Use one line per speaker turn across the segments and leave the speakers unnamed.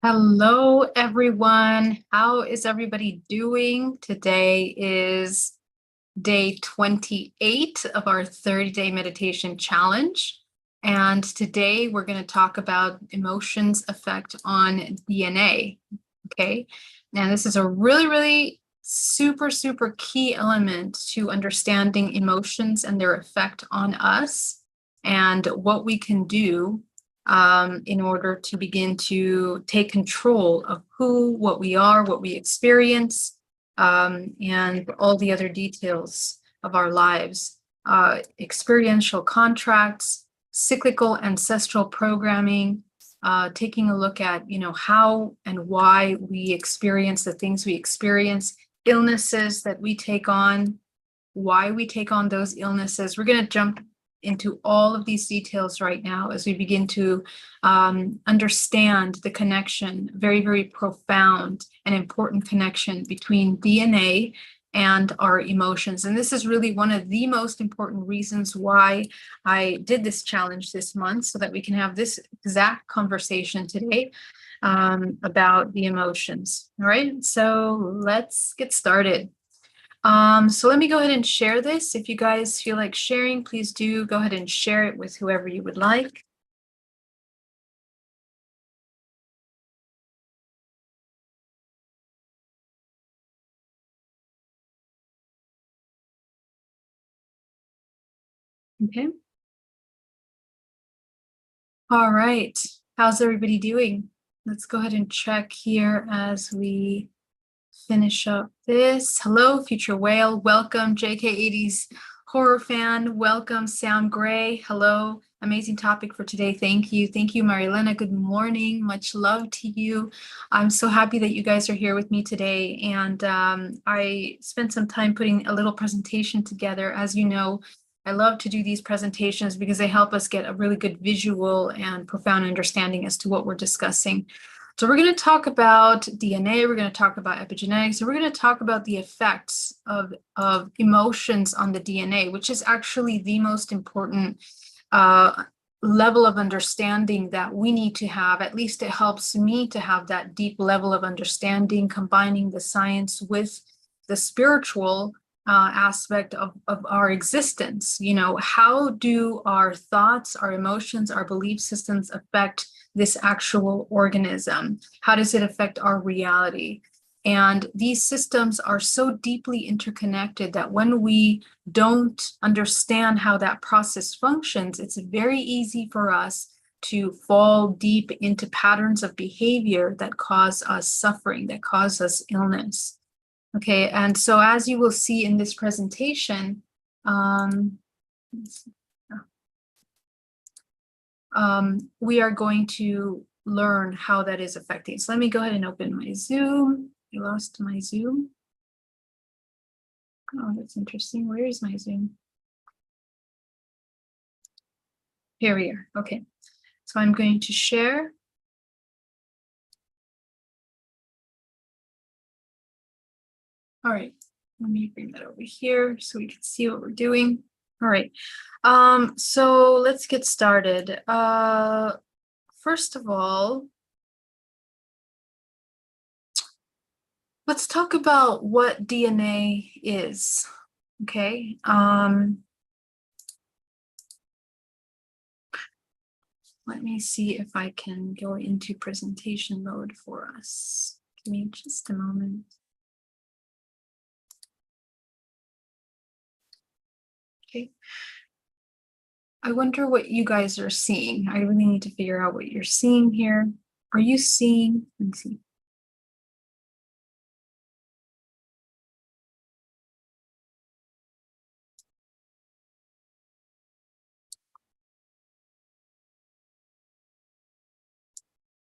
Hello, everyone. How is everybody doing? Today is day 28 of our 30-day meditation challenge. And today we're going to talk about emotions' effect on DNA. Okay. Now, this is a really super key element to understanding emotions and their effect on us and what we can do in order to begin to take control of what we are, what we experience, and all the other details of our lives. Experiential contracts, cyclical ancestral programming, taking a look at, how and why we experience the things we experience, illnesses that we take on, why we take on those illnesses. We're going to jump into all of these details right now as we begin to understand the connection, very profound and important connection between DNA and our emotions. And this is really one of the most important reasons why I did this challenge this month, so that we can have this exact conversation today about the emotions. All right, so let's get started. So let me go ahead and share this. If you guys feel like sharing, please do go ahead and share it with whoever you would like. Okay. All right. How's everybody doing? Let's go ahead and check here as we finish up this. Hello, Future Whale. Welcome, JK80's horror fan. Welcome, Sam Gray. Hello. Amazing topic for today. Thank you. Thank you, Marilena. Good morning. Much love to you. I'm so happy that you guys are here with me today. And I spent some time putting a little presentation together. As you know, I love to do these presentations because they help us get a really good visual and profound understanding as to what we're discussing. So we're going to talk about DNA, we're going to talk about epigenetics, and we're going to talk about the effects of emotions on the DNA, which is actually the most important level of understanding that we need to have. At least it helps me to have that deep level of understanding, combining the science with the spiritual aspect of our existence. How do our thoughts, our emotions, our belief systems affect this actual organism? How does it affect our reality? And these systems are so deeply interconnected that when we don't understand how that process functions, it's very easy for us to fall deep into patterns of behavior that cause us suffering, that cause us illness. Okay, and so as you will see in this presentation, we are going to learn how that is affecting. So let me go ahead and open my Zoom. I lost my Zoom. Oh, that's interesting. Where is my Zoom? Here we are. Okay, so I'm going to share. All right, let me bring that over here so we can see what we're doing. All right, so let's get started. First of all, let's talk about what DNA is, okay? Let me see if I can go into presentation mode for us. Give me just a moment. Okay. I wonder what you guys are seeing. I really need to figure out what you're seeing here. Are you seeing? Let me see.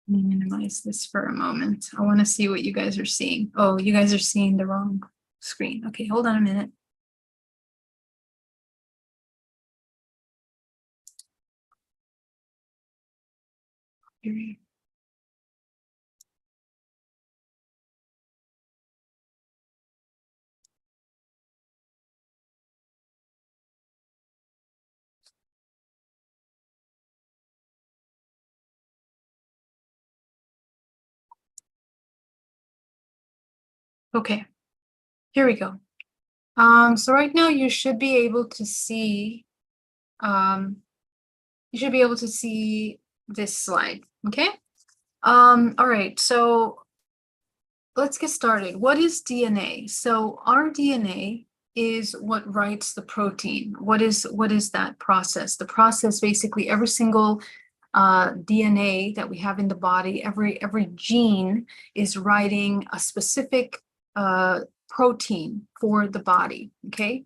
Let me minimize this for a moment. I want to see what you guys are seeing. Oh, you guys are seeing the wrong screen. Okay, hold on a minute. Here. Okay, here we go. So right now you should be able to see, this slide, okay? All right, so let's get started. What is DNA? So our DNA is what writes the protein. What is that process? The process, basically, every single DNA that we have in the body, every gene is writing a specific protein for the body. Okay.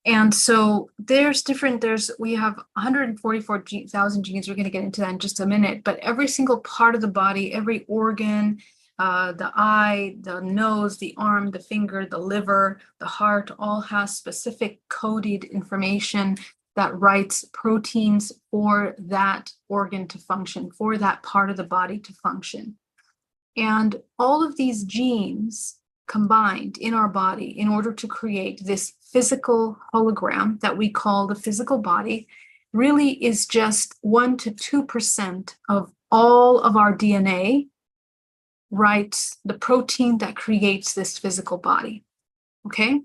And so we have 144,000 genes. We're going to get into that in just a minute, but every single part of the body, every organ, the eye, the nose, the arm, the finger, the liver, the heart, all has specific coded information that writes proteins for that organ to function, for that part of the body to function. And all of these genes combined in our body in order to create this physical hologram that we call the physical body really is just 1 to 2% of all of our DNA writes the protein that creates this physical body. Okay?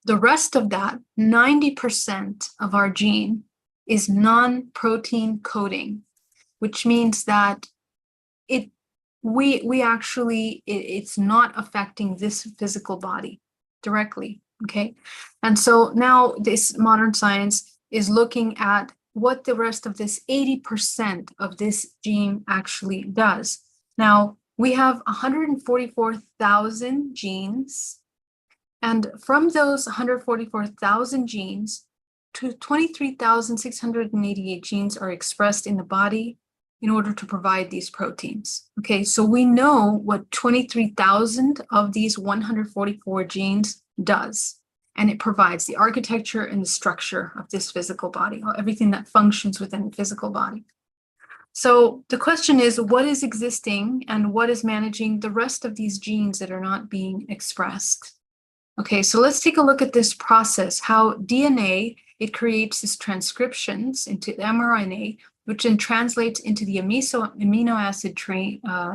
The rest of that, 90% of our gene, is non-protein coding, which means that it's not affecting this physical body directly. Okay. And so now this modern science is looking at what the rest of this 80% of this gene actually does. Now we have 144,000 genes, and from those 144,000 genes, 23,688 genes are expressed in the body in order to provide these proteins. Okay, so we know what 23,000 of these 144 genes does, and it provides the architecture and the structure of this physical body, or everything that functions within the physical body. So the question is, what is existing and what is managing the rest of these genes that are not being expressed? Okay, so let's take a look at this process, how DNA, it creates these transcriptions into the mRNA, which then translates into the amino acid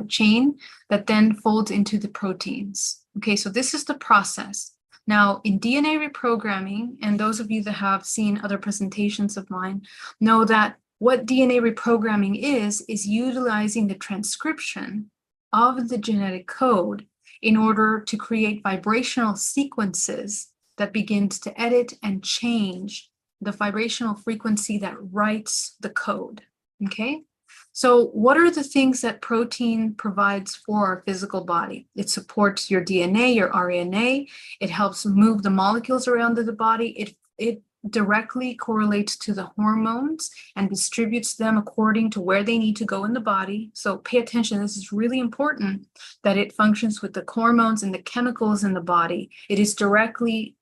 chain that then folds into the proteins. Okay, so this is the process. Now, in DNA reprogramming, and those of you that have seen other presentations of mine know that what DNA reprogramming is utilizing the transcription of the genetic code in order to create vibrational sequences that begins to edit and change the vibrational frequency that writes the code. Okay, so what are the things that protein provides for our physical body? It supports your DNA, your RNA. It helps move the molecules around the body. It directly correlates to the hormones and distributes them according to where they need to go in the body. So pay attention, this is really important, that it functions with the hormones and the chemicals in the body. It is directly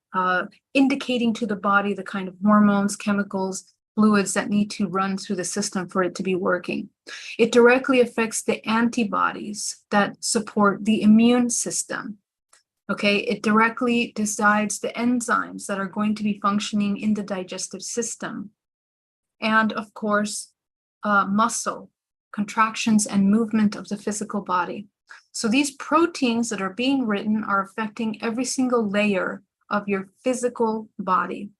indicating to the body the kind of hormones, chemicals, fluids that need to run through the system for it to be working. It directly affects the antibodies that support the immune system. Okay, it directly decides the enzymes that are going to be functioning in the digestive system. And of course, muscle, contractions and movement of the physical body. So these proteins that are being written are affecting every single layer of your physical body.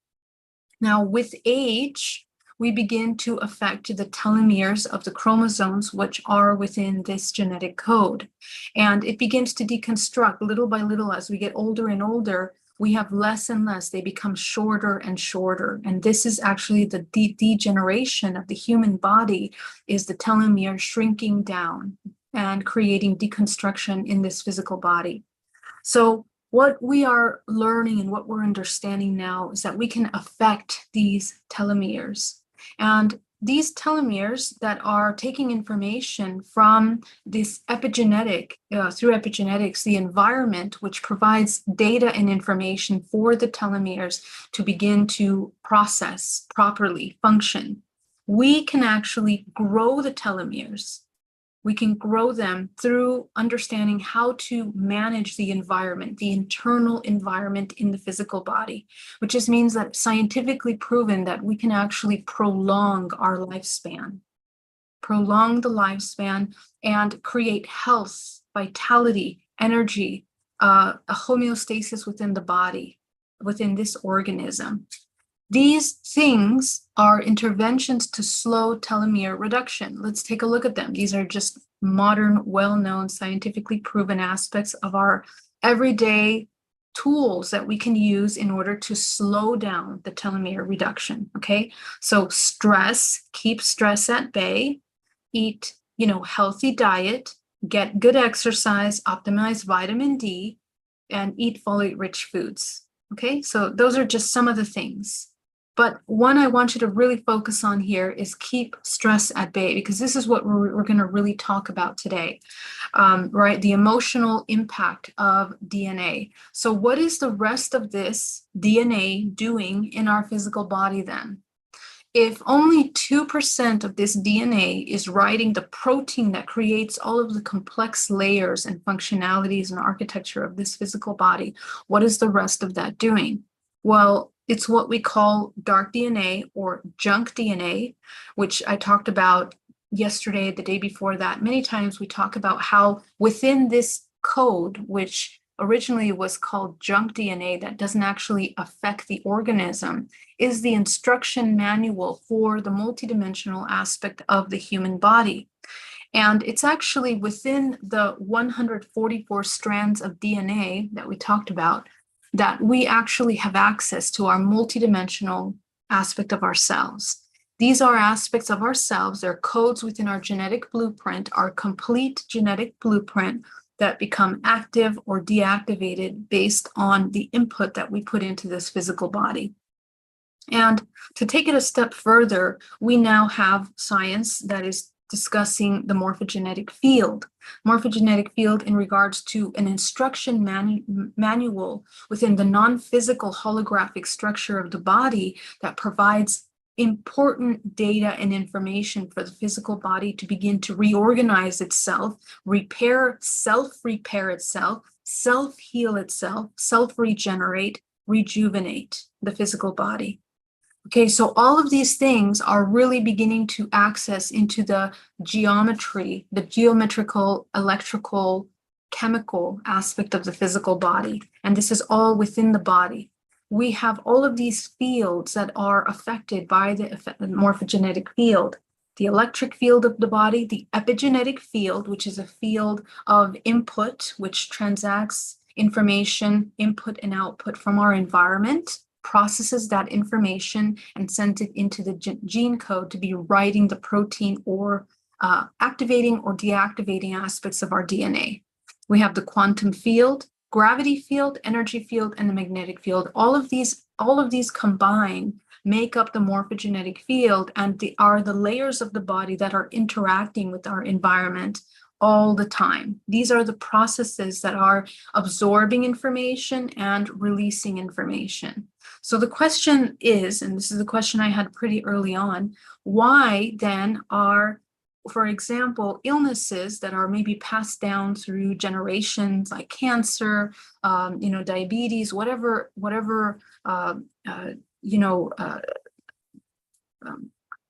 Now, with age, we begin to affect the telomeres of the chromosomes, which are within this genetic code. And it begins to deconstruct little by little. As we get older and older, we have less and less. They become shorter and shorter. And this is actually the degeneration of the human body, is the telomere shrinking down and creating deconstruction in this physical body. So what we are learning and what we're understanding now is that we can affect these telomeres. And these telomeres that are taking information from this epigenetic, through epigenetics, the environment, which provides data and information for the telomeres to begin to process properly, function. We can actually grow the telomeres. We can grow them through understanding how to manage the environment, the internal environment in the physical body, which just means that scientifically proven that we can actually prolong our lifespan, prolong the lifespan and create health, vitality, energy, a homeostasis within the body, within this organism. These things are interventions to slow telomere reduction. Let's take a look at them. These are just modern, well-known, scientifically proven aspects of our everyday tools that we can use in order to slow down the telomere reduction, okay? So stress, keep stress at bay, eat, healthy diet, get good exercise, optimize vitamin D, and eat folate-rich foods, okay? So those are just some of the things. But one I want you to really focus on here is keep stress at bay, because this is what we're going to really talk about today, right? The emotional impact of DNA. So what is the rest of this DNA doing in our physical body then? If only 2% of this DNA is writing the protein that creates all of the complex layers and functionalities and architecture of this physical body, what is the rest of that doing? Well, it's what we call dark DNA or junk DNA, which I talked about yesterday, the day before that. Many times we talk about how within this code, which originally was called junk DNA, that doesn't actually affect the organism, is the instruction manual for the multidimensional aspect of the human body. And it's actually within the 144 strands of DNA that we talked about that we actually have access to our multidimensional aspect of ourselves. These are aspects of ourselves, they're codes within our genetic blueprint, our complete genetic blueprint that become active or deactivated based on the input that we put into this physical body. And to take it a step further, we now have science that is discussing the morphogenetic field. Morphogenetic field in regards to an instruction manual within the non-physical holographic structure of the body that provides important data and information for the physical body to begin to reorganize itself, repair, self-repair itself, self-heal itself, self-regenerate, rejuvenate the physical body. Okay, so all of these things are really beginning to access into the geometry, the geometrical, electrical, chemical aspect of the physical body. And this is all within the body. We have all of these fields that are affected by the morphogenetic field. The electric field of the body, the epigenetic field, which is a field of input, which transacts information, input and output from our environment, processes that information and sends it into the gene code to be writing the protein or activating or deactivating aspects of our DNA. We have the quantum field, gravity field, energy field, and the magnetic field. All of these combined make up the morphogenetic field and are the layers of the body that are interacting with our environment all the time. These are the processes that are absorbing information and releasing information. So the question is, and this is a question I had pretty early on, why then are, for example, illnesses that are maybe passed down through generations, like cancer, diabetes, whatever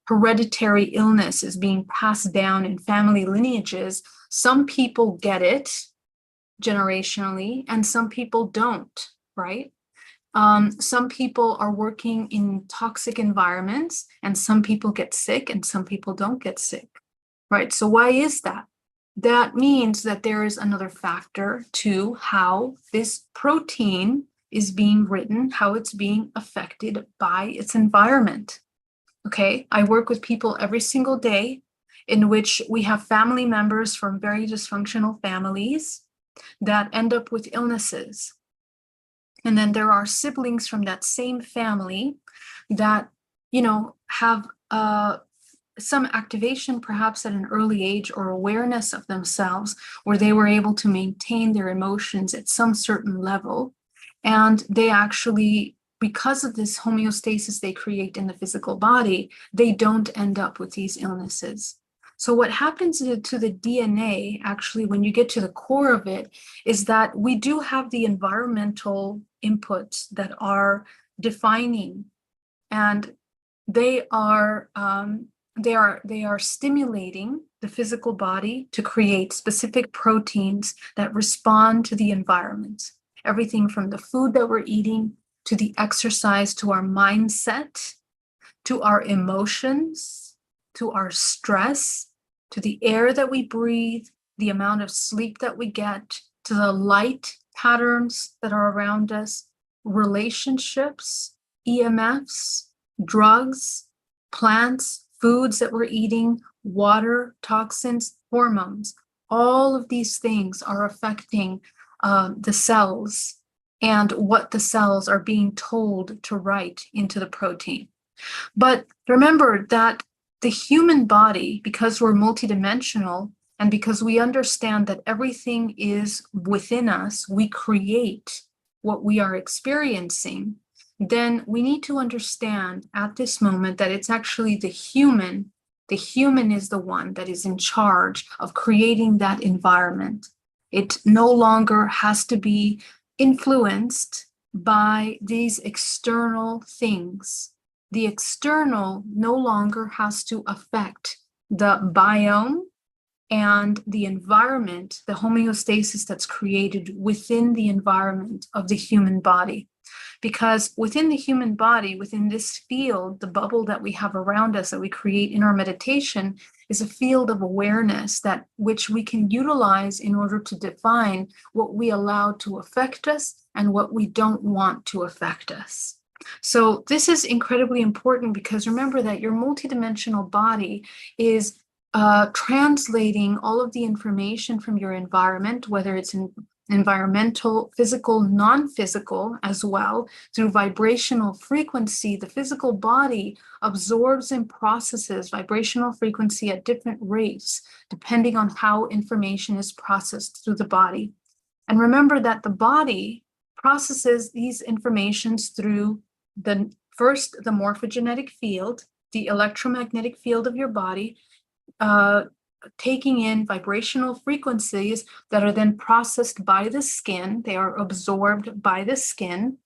hereditary illness is being passed down in family lineages. Some people get it generationally, and some people don't, right? Some people are working in toxic environments, and some people get sick, and some people don't get sick, right? So why is that? That means that there is another factor to how this protein is being written, how it's being affected by its environment. Okay, I work with people every single day in which we have family members from very dysfunctional families that end up with illnesses. And then there are siblings from that same family that, have some activation perhaps at an early age or awareness of themselves where they were able to maintain their emotions at some certain level. And they actually, because of this homeostasis they create in the physical body, they don't end up with these illnesses. So what happens to the DNA, actually, when you get to the core of it, is that we do have the environmental inputs that are defining, and they are they are stimulating the physical body to create specific proteins that respond to the environment. Everything from the food that we're eating, to the exercise, to our mindset, to our emotions, to our stress, to the air that we breathe, the amount of sleep that we get, to the light patterns that are around us, relationships, EMFs, drugs, plants, foods that we're eating, water, toxins, hormones. All of these things are affecting the cells and what the cells are being told to write into the protein. But remember that the human body, because we're multidimensional and because we understand that everything is within us, we create what we are experiencing, then we need to understand at this moment that it's actually the human. The human is the one that is in charge of creating that environment. It no longer has to be influenced by these external things. The external no longer has to affect the biome and the environment, the homeostasis that's created within the environment of the human body. Because within the human body, within this field, the bubble that we have around us that we create in our meditation is a field of awareness that which we can utilize in order to define what we allow to affect us and what we don't want to affect us. So this is incredibly important because remember that your multidimensional body is translating all of the information from your environment, whether it's in environmental, physical, non-physical as well, through vibrational frequency. The physical body absorbs and processes vibrational frequency at different rates, depending on how information is processed through the body. And remember that the body processes these informations through the morphogenetic field, the electromagnetic field of your body, taking in vibrational frequencies that are then processed by the skin. They are absorbed by the skin.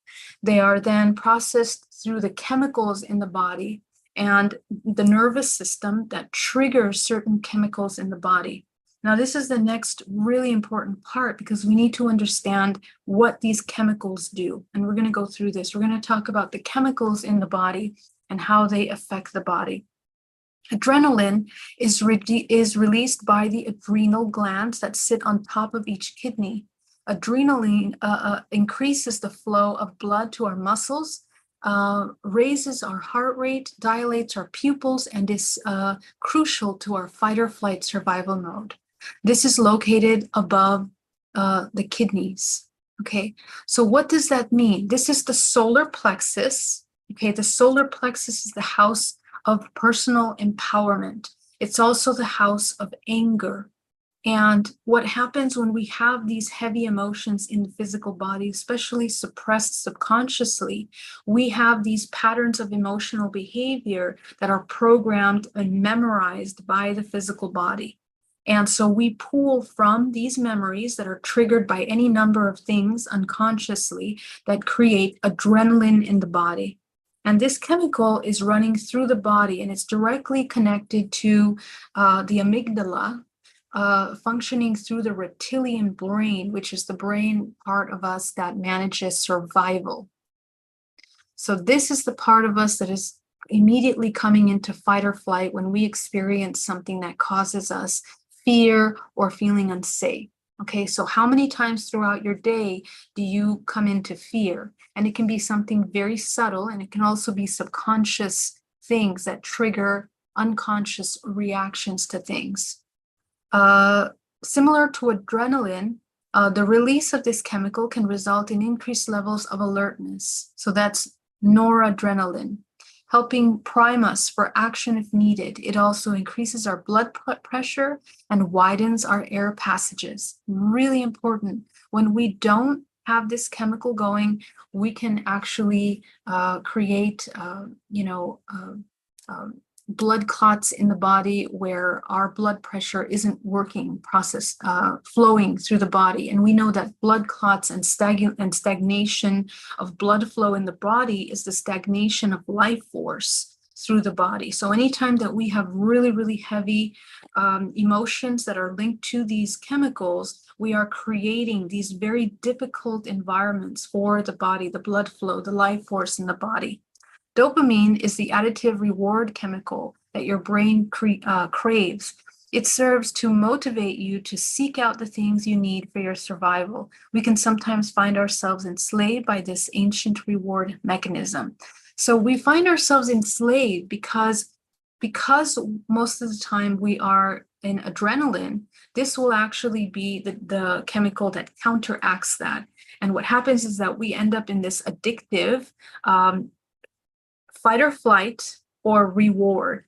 They are then processed through the chemicals in the body and the nervous system that triggers certain chemicals in the body. Now, this is the next really important part because we need to understand what these chemicals do. And we're going to go through this. We're going to talk about the chemicals in the body and how they affect the body. Adrenaline is released by the adrenal glands that sit on top of each kidney. Adrenaline increases the flow of blood to our muscles, raises our heart rate, dilates our pupils, and is crucial to our fight or flight survival mode. This is located above the kidneys. Okay, so what does that mean? This is the solar plexus. Okay, the solar plexus is the house of personal empowerment. It's also the house of anger. And what happens when we have these heavy emotions in the physical body, especially suppressed subconsciously, we have these patterns of emotional behavior that are programmed and memorized by the physical body. And so we pull from these memories that are triggered by any number of things unconsciously that create adrenaline in the body. And this chemical is running through the body, and it's directly connected to the amygdala, functioning through the reptilian brain, which is the brain part of us that manages survival. So this is the part of us that is immediately coming into fight or flight when we experience something that causes us fear or feeling unsafe. Okay, so how many times throughout your day do you come into fear? And it can be something very subtle, and it can also be subconscious things that trigger unconscious reactions to things. Similar to adrenaline, the release of this chemical can result in increased levels of alertness. So that's noradrenaline, helping prime us for action if needed. It also increases our blood pressure and widens our air passages. Really important. When we don't have this chemical going, we can actually create, blood clots in the body where our blood pressure isn't working, flowing through the body. And we know that blood clots and stagnation of blood flow in the body is the stagnation of life force. through the body. So anytime that we have really, really heavy emotions that are linked to these chemicals, we are creating these very difficult environments for the body, the blood flow, the life force in the body. Dopamine is the additive reward chemical that your brain craves. It serves to motivate you to seek out the things you need for your survival. We can sometimes find ourselves enslaved by this ancient reward mechanism. So we find ourselves enslaved because most of the time we are in adrenaline. This will actually be the chemical that counteracts that. And what happens is that we end up in this addictive fight or flight or reward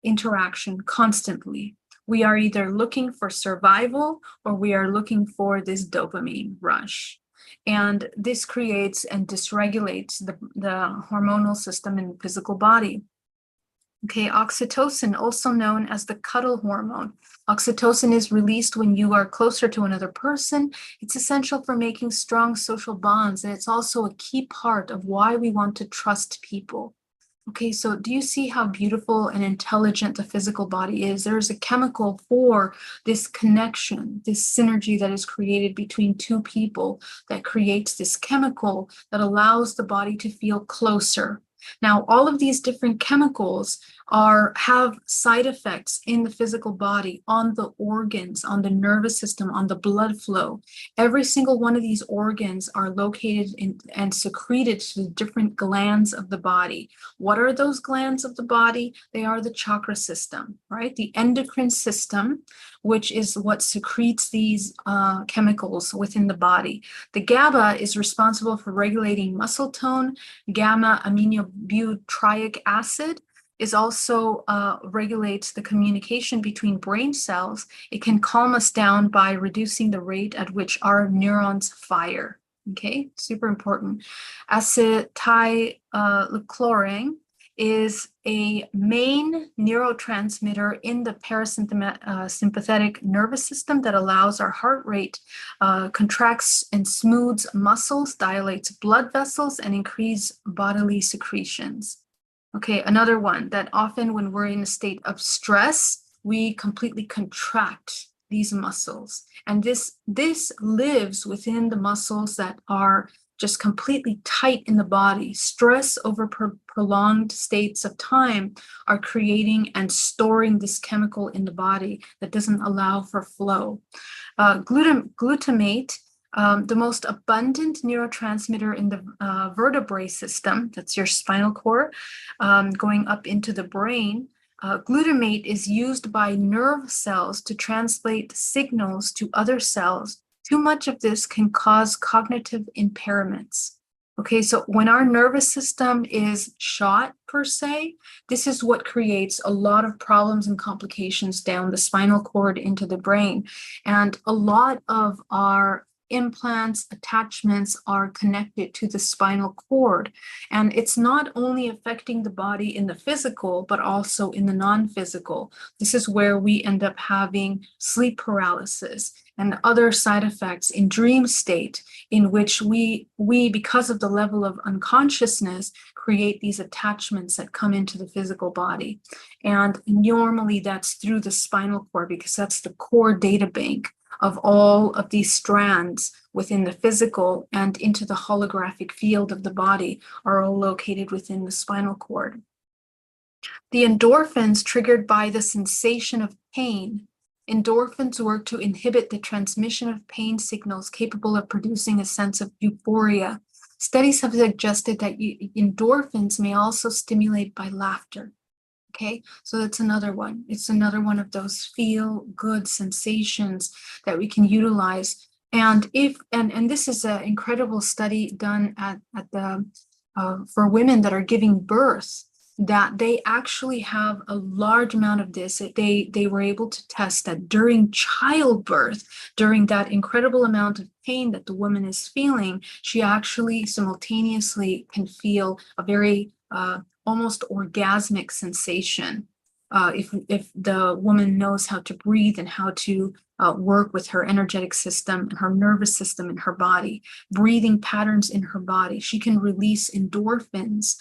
interaction constantly. We are either looking for survival or we are looking for this dopamine rush. And this creates and dysregulates the hormonal system in the physical body. Okay, oxytocin, also known as the cuddle hormone. Oxytocin is released when you are closer to another person. It's essential for making strong social bonds, and it's also a key part of why we want to trust people. Okay, so do you see how beautiful and intelligent the physical body is? There's a chemical for this connection, this synergy that is created between two people that creates this chemical that allows the body to feel closer. Now, all of these different chemicals have side effects in the physical body, on the organs, on the nervous system, on the blood flow. Every single one of these organs are located in and secreted to the different glands of the body. What are those glands of the body? They are the chakra system, right? The endocrine system, which is what secretes these chemicals within the body. The GABA is responsible for regulating muscle tone. Gamma aminobutyric acid is also regulates the communication between brain cells. It can calm us down by reducing the rate at which our neurons fire. Okay, super important. Acetylcholine is a main neurotransmitter in the parasympathetic nervous system that allows our heart rate, contracts and smooths muscles, dilates blood vessels, and increases bodily secretions. Okay, another one that often when we're in a state of stress, we completely contract these muscles. And this lives within the muscles that are just completely tight in the body. Stress over prolonged states of time are creating and storing this chemical in the body that doesn't allow for flow. Glutamate, the most abundant neurotransmitter in the vertebrae system, that's your spinal cord, going up into the brain. Glutamate is used by nerve cells to translate signals to other cells. Too much of this can cause cognitive impairments. Okay, so when our nervous system is shot, per se, this is what creates a lot of problems and complications down the spinal cord into the brain. And a lot of our implants, attachments are connected to the spinal cord. And it's not only affecting the body in the physical, but also in the non-physical. This is where we end up having sleep paralysis and other side effects in dream state, in which we because of the level of unconsciousness, create these attachments that come into the physical body. And normally that's through the spinal cord, because that's the core data bank of all of these strands within the physical and into the holographic field of the body are all located within the spinal cord. The endorphins triggered by the sensation of pain. Endorphins work to inhibit the transmission of pain signals capable of producing a sense of euphoria. Studies have suggested that endorphins may also stimulate by laughter. Okay, so that's another one. It's another one of those feel-good sensations that we can utilize. And this is an incredible study done at the for women that are giving birth, that they actually have a large amount of this. They were able to test that during childbirth, during that incredible amount of pain that the woman is feeling, she actually simultaneously can feel a very almost orgasmic sensation if the woman knows how to breathe and how to work with her energetic system and her nervous system in her body, breathing patterns in her body, she can release endorphins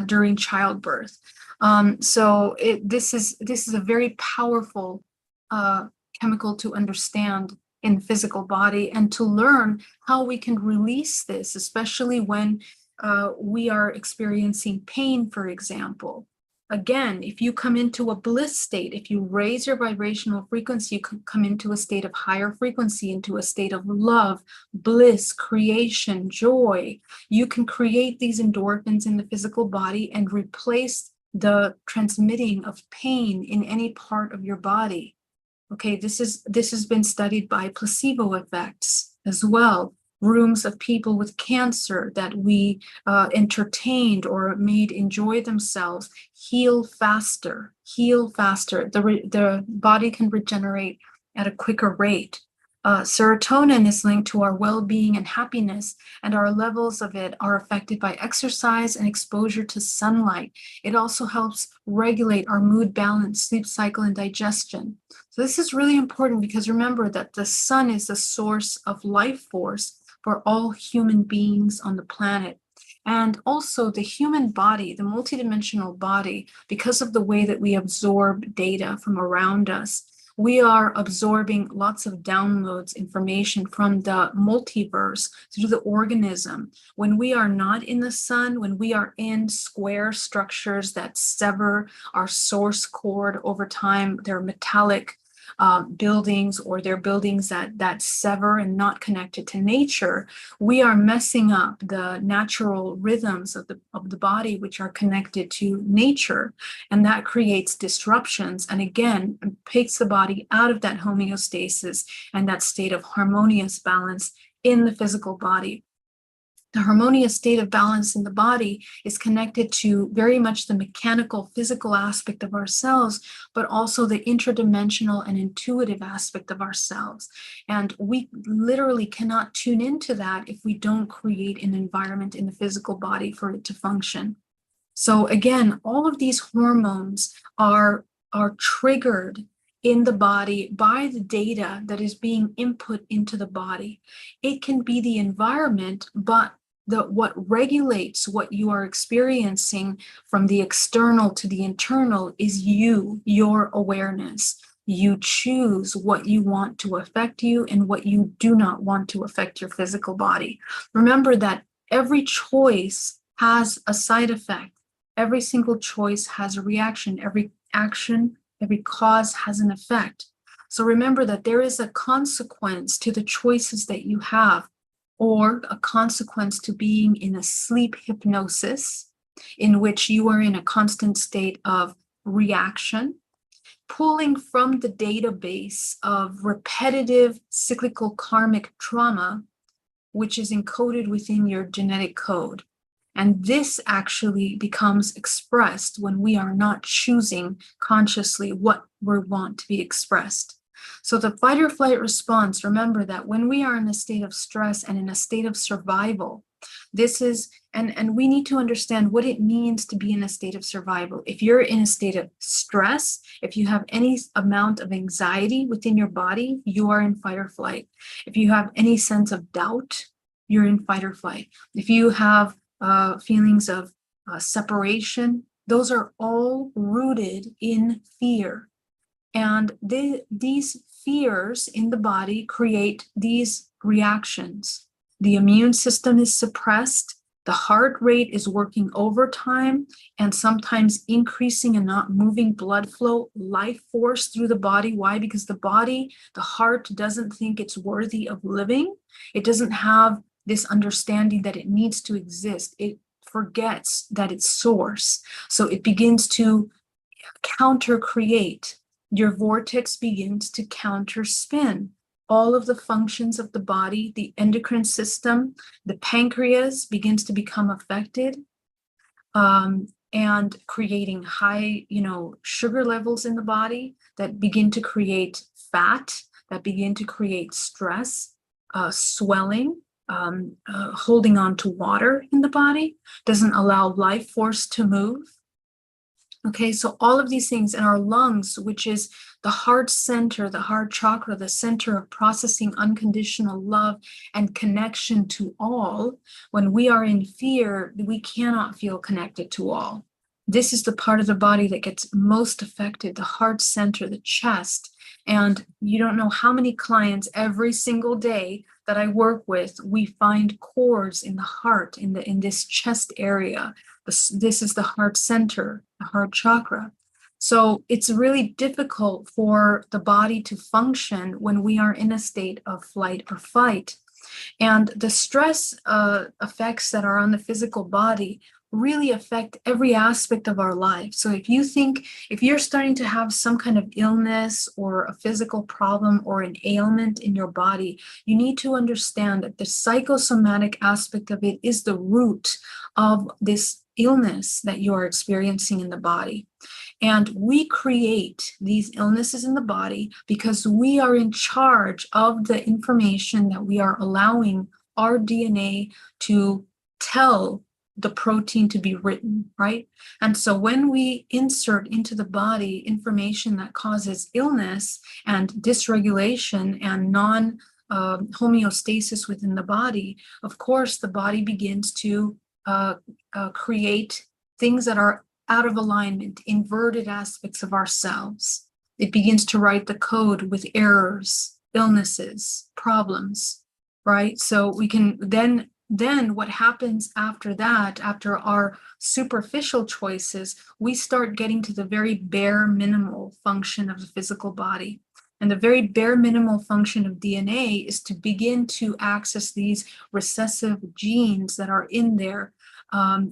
during childbirth. This is a very powerful chemical to understand in the physical body, and to learn how we can release this, especially when we are experiencing pain, for example. Again, if you come into a bliss state, if you raise your vibrational frequency, you can come into a state of higher frequency, into a state of love, bliss, creation, joy. You can create these endorphins in the physical body and replace the transmitting of pain in any part of your body. Okay, this has been studied by placebo effects as well. Rooms of people with cancer that we entertained or made enjoy themselves heal faster. The body can regenerate at a quicker rate. Serotonin is linked to our well-being and happiness, and our levels of it are affected by exercise and exposure to sunlight. It also helps regulate our mood balance, sleep cycle, and digestion. So this is really important, because remember that the sun is the source of life force for all human beings on the planet. And also the human body, the multidimensional body, because of the way that we absorb data from around us, we are absorbing lots of downloads, information from the multiverse through the organism. When we are not in the sun, when we are in square structures that sever our source cord over time, they're metallic buildings, or they're buildings that sever and not connected to nature, we are messing up the natural rhythms of the body, which are connected to nature, and that creates disruptions, and again takes the body out of that homeostasis and that state of harmonious balance in the physical body. The harmonious state of balance in the body is connected to very much the mechanical, physical aspect of ourselves, but also the interdimensional and intuitive aspect of ourselves. And we literally cannot tune into that if we don't create an environment in the physical body for it to function. So again, all of these hormones are triggered in the body by the data that is being input into the body. It can be the environment, but what regulates what you are experiencing from the external to the internal is your awareness. You choose what you want to affect you and what you do not want to affect your physical body. Remember that every choice has a side effect. Every single choice has a reaction. Every action, every cause has an effect. So remember that there is a consequence to the choices that you have, or a consequence to being in a sleep hypnosis, in which you are in a constant state of reaction, pulling from the database of repetitive cyclical karmic trauma, which is encoded within your genetic code. And this actually becomes expressed when we are not choosing consciously what we want to be expressed. So the fight or flight response, remember that when we are in a state of stress and in a state of survival, this is, and we need to understand what it means to be in a state of survival. If you're in a state of stress, if you have any amount of anxiety within your body, you are in fight or flight. If you have any sense of doubt, you're in fight or flight. If you have feelings of separation, those are all rooted in fear. And these fears in the body create these reactions. The immune system is suppressed, the heart rate is working overtime, and sometimes increasing and not moving blood flow, life force through the body. Why? Because the heart doesn't think it's worthy of living. It doesn't have this understanding that it needs to exist. It forgets that it's source. So it begins to counter-create. Your vortex begins to counter-spin. All of the functions of the body, the endocrine system, the pancreas begins to become affected, and creating high, sugar levels in the body that begin to create fat, that begin to create stress, swelling, holding on to water in the body, doesn't allow life force to move. Okay, so all of these things in our lungs, which is the heart center, the heart chakra, the center of processing unconditional love and connection to all. When we are in fear, we cannot feel connected to all. This is the part of the body that gets most affected, the heart center, the chest. And you don't know how many clients every single day that I work with, we find cords in the heart, in this chest area. This is the heart center, the heart chakra. So it's really difficult for the body to function when we are in a state of flight or fight. And the stress effects that are on the physical body really affect every aspect of our life. So if you're starting to have some kind of illness or a physical problem or an ailment in your body, you need to understand that the psychosomatic aspect of it is the root of this illness that you are experiencing in the body. And we create these illnesses in the body because we are in charge of the information that we are allowing our DNA to tell the protein to be written, right? And so when we insert into the body information that causes illness and dysregulation and homeostasis within the body, of course, the body begins to create things that are out of alignment, inverted aspects of ourselves. It begins to write the code with errors, illnesses, problems, right? So we can then what happens after that, after our superficial choices, we start getting to the very bare minimal function of the physical body. And the very bare minimal function of DNA is to begin to access these recessive genes that are in there,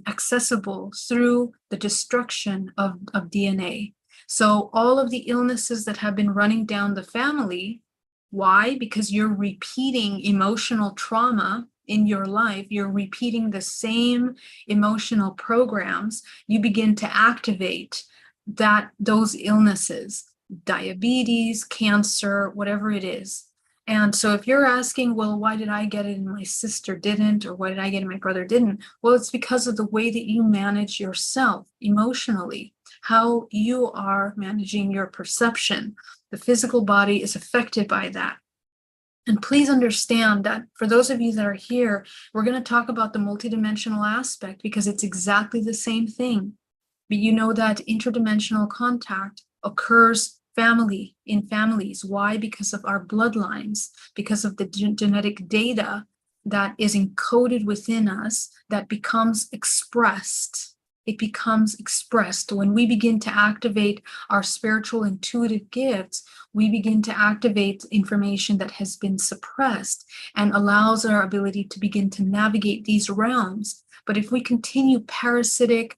accessible through the destruction of DNA. So all of the illnesses that have been running down the family, why? Because you're repeating emotional trauma in your life, you're repeating the same emotional programs, you begin to activate those illnesses, diabetes, cancer, whatever it is. And so if you're asking, well, why did I get it and my sister didn't, or why did I get it and my brother didn't? Well, it's because of the way that you manage yourself emotionally, how you are managing your perception. The physical body is affected by that. And please understand that for those of you that are here, we're going to talk about the multidimensional aspect because it's exactly the same thing. But you know that interdimensional contact occurs in families. Why? Because of our bloodlines, because of the genetic data that is encoded within us that becomes expressed. It becomes expressed. When we begin to activate our spiritual intuitive gifts, we begin to activate information that has been suppressed and allows our ability to begin to navigate these realms. But if we continue parasitic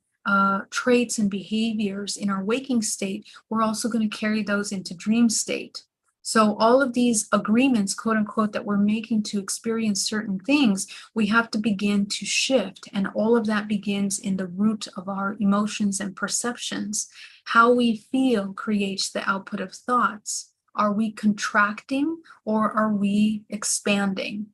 traits and behaviors in our waking state, we're also going to carry those into dream state. So all of these agreements, quote unquote, that we're making to experience certain things, we have to begin to shift. And all of that begins in the root of our emotions and perceptions. How we feel creates the output of thoughts. Are we contracting or are we expanding?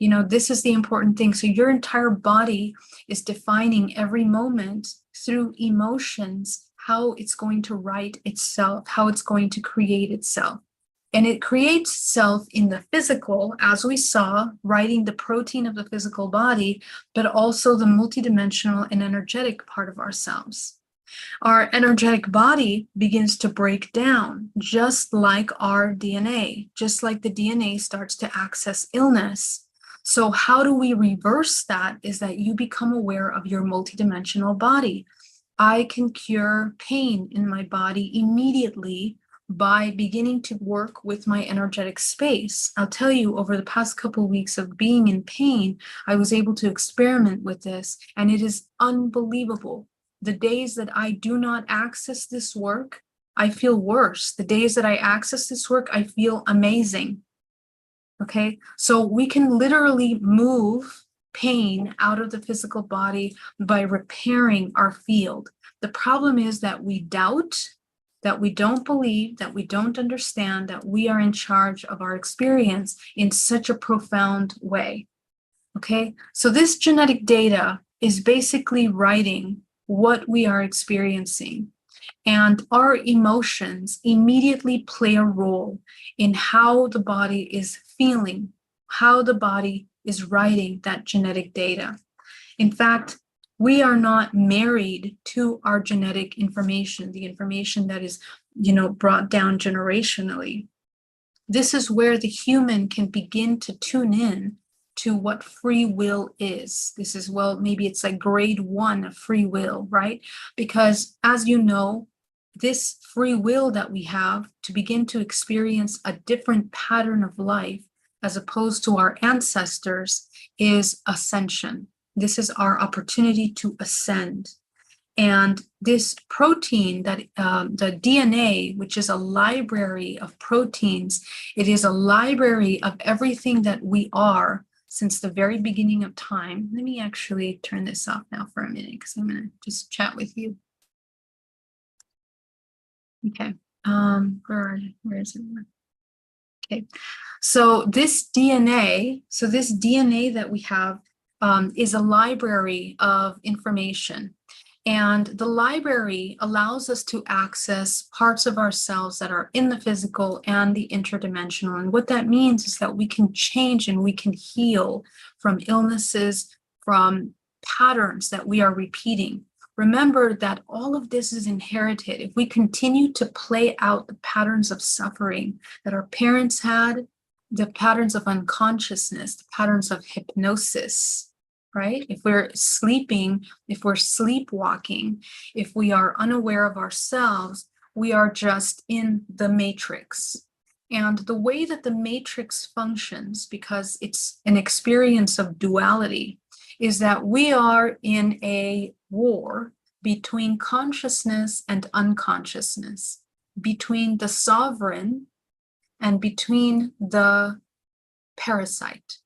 You know, this is the important thing. So your entire body is defining every moment through emotions, how it's going to write itself, how it's going to create itself. And it creates itself in the physical, as we saw, writing the protein of the physical body, but also the multidimensional and energetic part of ourselves. Our energetic body begins to break down, just like our DNA, just like the DNA starts to access illness. So how do we reverse that? Is that you become aware of your multidimensional body. I can cure pain in my body immediately by beginning to work with my energetic space. I'll tell you, over the past couple of weeks of being in pain, I was able to experiment with this, and it is unbelievable. The days that I do not access this work, I feel worse. The days that I access this work, I feel amazing. Okay, so we can literally move pain out of the physical body by repairing our field. The problem is that we doubt, that we don't believe, that we don't understand that we are in charge of our experience in such a profound way. Okay, so this genetic data is basically writing what we are experiencing. And our emotions immediately play a role in how the body is feeling, how the body is writing that genetic data. In fact, we are not married to our genetic information, the information that is, brought down generationally. This is where the human can begin to tune in to what free will is. This is, maybe it's like grade 1 of free will, right? Because as you know, this free will that we have to begin to experience a different pattern of life as opposed to our ancestors is ascension. This is our opportunity to ascend. And this protein, that the DNA, which is a library of proteins, it is a library of everything that we are since the very beginning of time. Let me actually turn this off now for a minute because I'm going to just chat with you. Okay. Where is it? Okay. So this DNA that we have is a library of information. And the library allows us to access parts of ourselves that are in the physical and the interdimensional. And what that means is that we can change and we can heal from illnesses, from patterns that we are repeating. Remember that all of this is inherited. If we continue to play out the patterns of suffering that our parents had, the patterns of unconsciousness, the patterns of hypnosis, right? If we're sleeping, if we're sleepwalking, if we are unaware of ourselves, we are just in the matrix. And the way that the matrix functions, because it's an experience of duality, is that we are in a war between consciousness and unconsciousness, between the sovereign and between the parasite.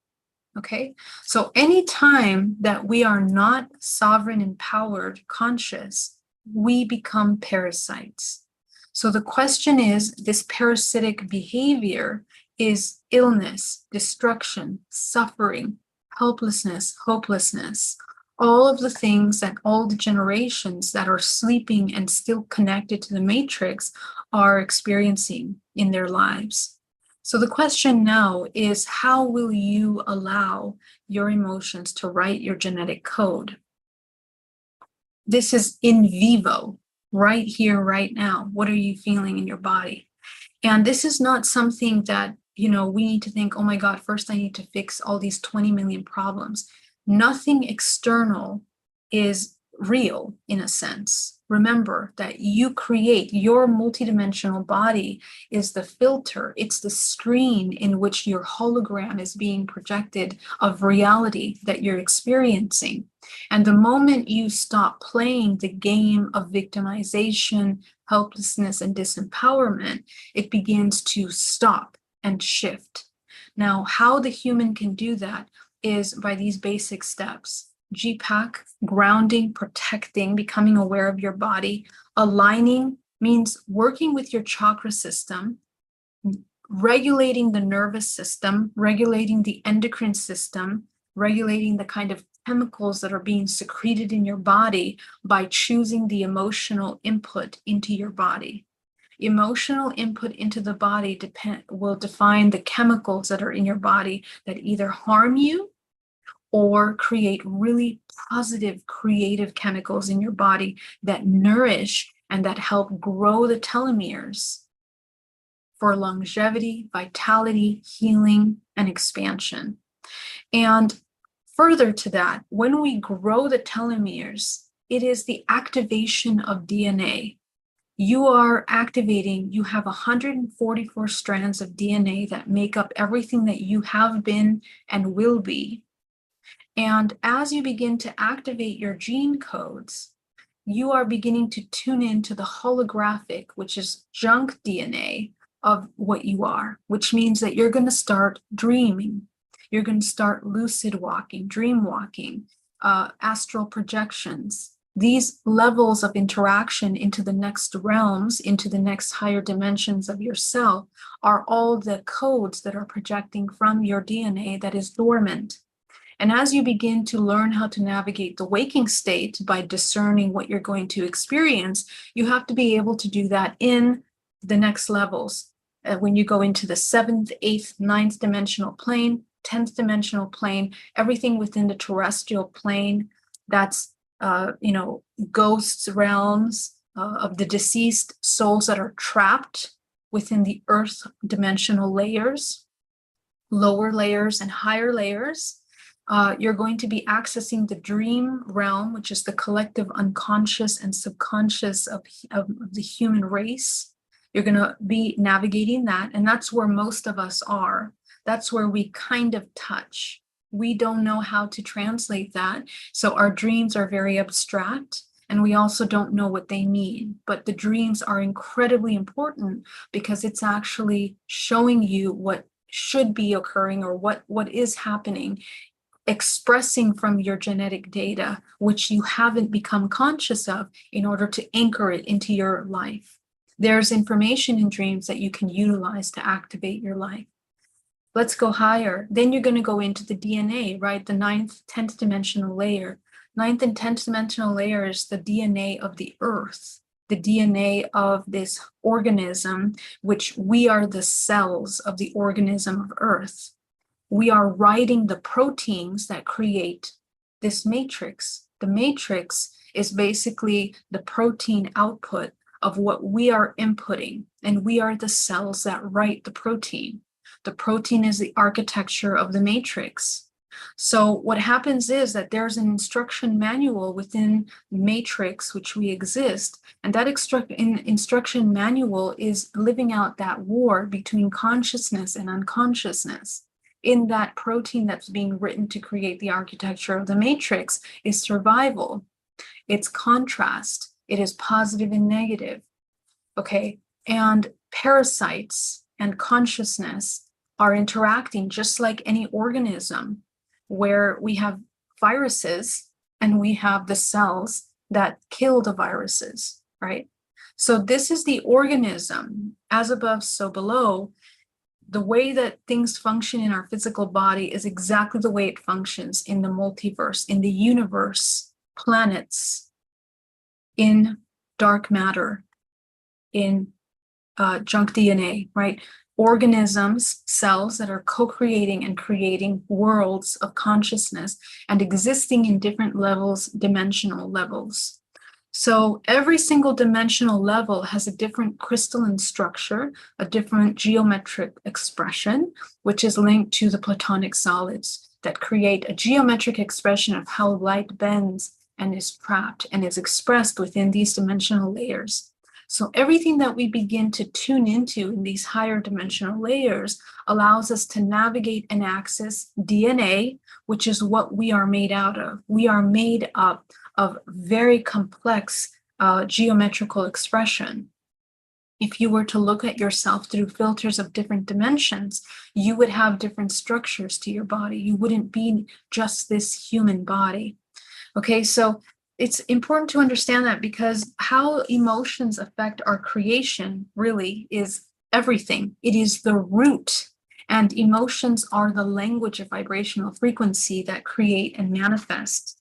Okay, so anytime that we are not sovereign, empowered, conscious, we become parasites. So the question is, this parasitic behavior is illness, destruction, suffering, helplessness, hopelessness, all of the things that all the generations that are sleeping and still connected to the matrix are experiencing in their lives. So the question now is, how will you allow your emotions to write your genetic code? This is in vivo, right here, right now. What are you feeling in your body? And this is not something that, we need to think, oh my God, first I need to fix all these 20 million problems. Nothing external is real in a sense. Remember that you create your multidimensional body is the filter. It's the screen in which your hologram is being projected of reality that you're experiencing. And the moment you stop playing the game of victimization, helplessness, and disempowerment, it begins to stop and shift. Now, how the human can do that is by these basic steps. GPAC, grounding, protecting, becoming aware of your body. Aligning means working with your chakra system, regulating the nervous system, regulating the endocrine system, regulating the kind of chemicals that are being secreted in your body by choosing the emotional input into your body. Emotional input into the body will define the chemicals that are in your body that either harm you or create really positive, creative chemicals in your body that nourish and that help grow the telomeres for longevity, vitality, healing, and expansion. And further to that, when we grow the telomeres, it is the activation of DNA. You are activating, you have 144 strands of DNA that make up everything that you have been and will be. And as you begin to activate your gene codes, you are beginning to tune into the holographic, which is junk DNA of what you are, which means that you're going to start dreaming. You're going to start lucid walking, dream walking, astral projections. These levels of interaction into the next realms, into the next higher dimensions of yourself, are all the codes that are projecting from your DNA that is dormant. And as you begin to learn how to navigate the waking state by discerning what you're going to experience, you have to be able to do that in the next levels. When you go into the 7th, 8th, 9th dimensional plane, 10th dimensional plane, everything within the terrestrial plane, that's, ghosts, realms of the deceased souls that are trapped within the earth dimensional layers, lower layers and higher layers. You're going to be accessing the dream realm, which is the collective unconscious and subconscious of the human race. You're going to be navigating that, and that's where most of us are. That's where we kind of touch. We don't know how to translate that, so our dreams are very abstract, and we also don't know what they mean. But the dreams are incredibly important because it's actually showing you what should be occurring or what is happening, expressing from your genetic data, which you haven't become conscious of, in order to anchor it into your life. There's information in dreams that you can utilize to activate your life. Let's go higher. Then you're going to go into the DNA, right? The 9th, 10th dimensional layer. 9th and 10th dimensional layer is the DNA of the earth, the DNA of this organism, which we are the cells of the organism of earth. We are writing the proteins that create this matrix. The matrix is basically the protein output of what we are inputting, and we are the cells that write the protein. The protein is the architecture of the matrix. So what happens is that there's an instruction manual within matrix which we exist, and that instruction manual is living out that war between consciousness and unconsciousness. In that protein that's being written to create the architecture of the matrix is survival, it's contrast, it is positive and negative, okay? And parasites and consciousness are interacting just like any organism, where we have viruses and we have the cells that kill the viruses, right? So this is the organism, as above, so below. The way that things function in our physical body is exactly the way it functions in the multiverse, in the universe, planets, in dark matter, in junk DNA, right? Organisms, cells that are co-creating and creating worlds of consciousness and existing in different levels, dimensional levels. So every single dimensional level has a different crystalline structure, a different geometric expression, which is linked to the Platonic solids that create a geometric expression of how light bends and is trapped and is expressed within these dimensional layers. So everything that we begin to tune into in these higher dimensional layers allows us to navigate and access DNA, which is what we are made out of. We are made up of very complex geometrical expression. If you were to look at yourself through filters of different dimensions, you would have different structures to your body. You wouldn't be just this human body. Okay, so it's important to understand that, because how emotions affect our creation really is everything. It is the root, and emotions are the language of vibrational frequency that create and manifest.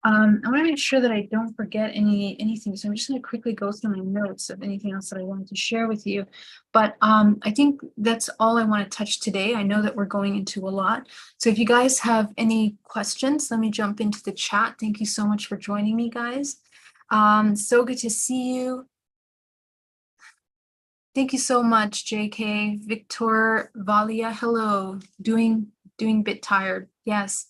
I want to make sure that I don't forget anything, so I'm just going to quickly go through my notes of anything else that I wanted to share with you. But I think that's all I want to touch today. I know that we're going into a lot. So if you guys have any questions, let me jump into the chat. Thank you so much for joining me, guys. So good to see you. Thank you so much, JK. Victor Valia, hello. Doing a bit tired. Yes.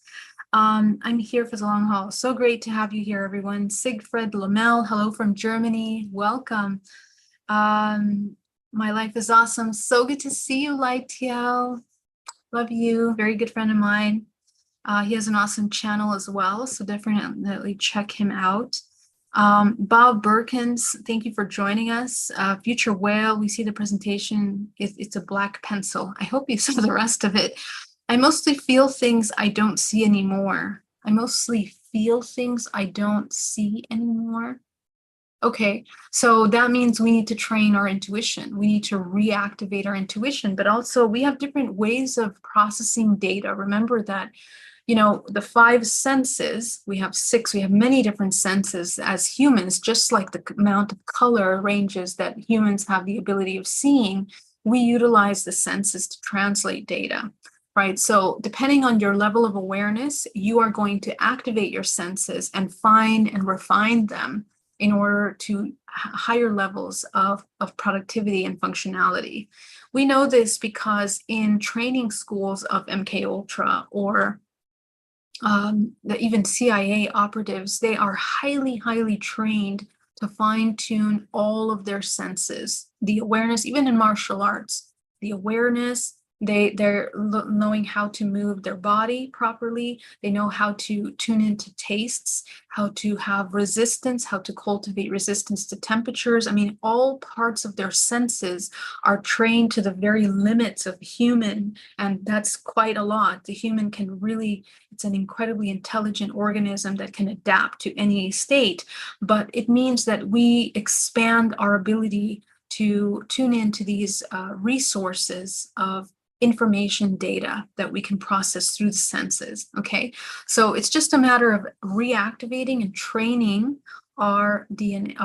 I'm here for the long haul. So great to have you here, everyone. Siegfried Lamel, hello from Germany. Welcome. My life is awesome. So good to see you, Lightiel. Love you. Very good friend of mine. He has an awesome channel as well, so definitely check him out. Bob Berkins, thank you for joining us. Future Whale, we see the presentation. It's a black pencil. I hope you saw the rest of it. I mostly feel things I don't see anymore. I mostly feel things I don't see anymore. Okay, so that means we need to train our intuition. We need to reactivate our intuition, but also we have different ways of processing data. Remember that, the five senses, we have six, we have many different senses as humans, just like the amount of color ranges that humans have the ability of seeing, we utilize the senses to translate data. Right. So depending on your level of awareness, you are going to activate your senses and fine and refine them in order to higher levels of productivity and functionality. We know this because in training schools of MK Ultra or even CIA operatives, they are highly, highly trained to fine tune all of their senses, the awareness, even in martial arts, the awareness, they're knowing how to move their body properly. They know how to tune into tastes, how to have resistance, how to cultivate resistance to temperatures. I mean, all parts of their senses are trained to the very limits of human, and that's quite a lot. The human can really, it's an incredibly intelligent organism that can adapt to any state, but it means that we expand our ability to tune into these resources of information data that we can process through the senses. Okay, so it's just a matter of reactivating and training our DNA,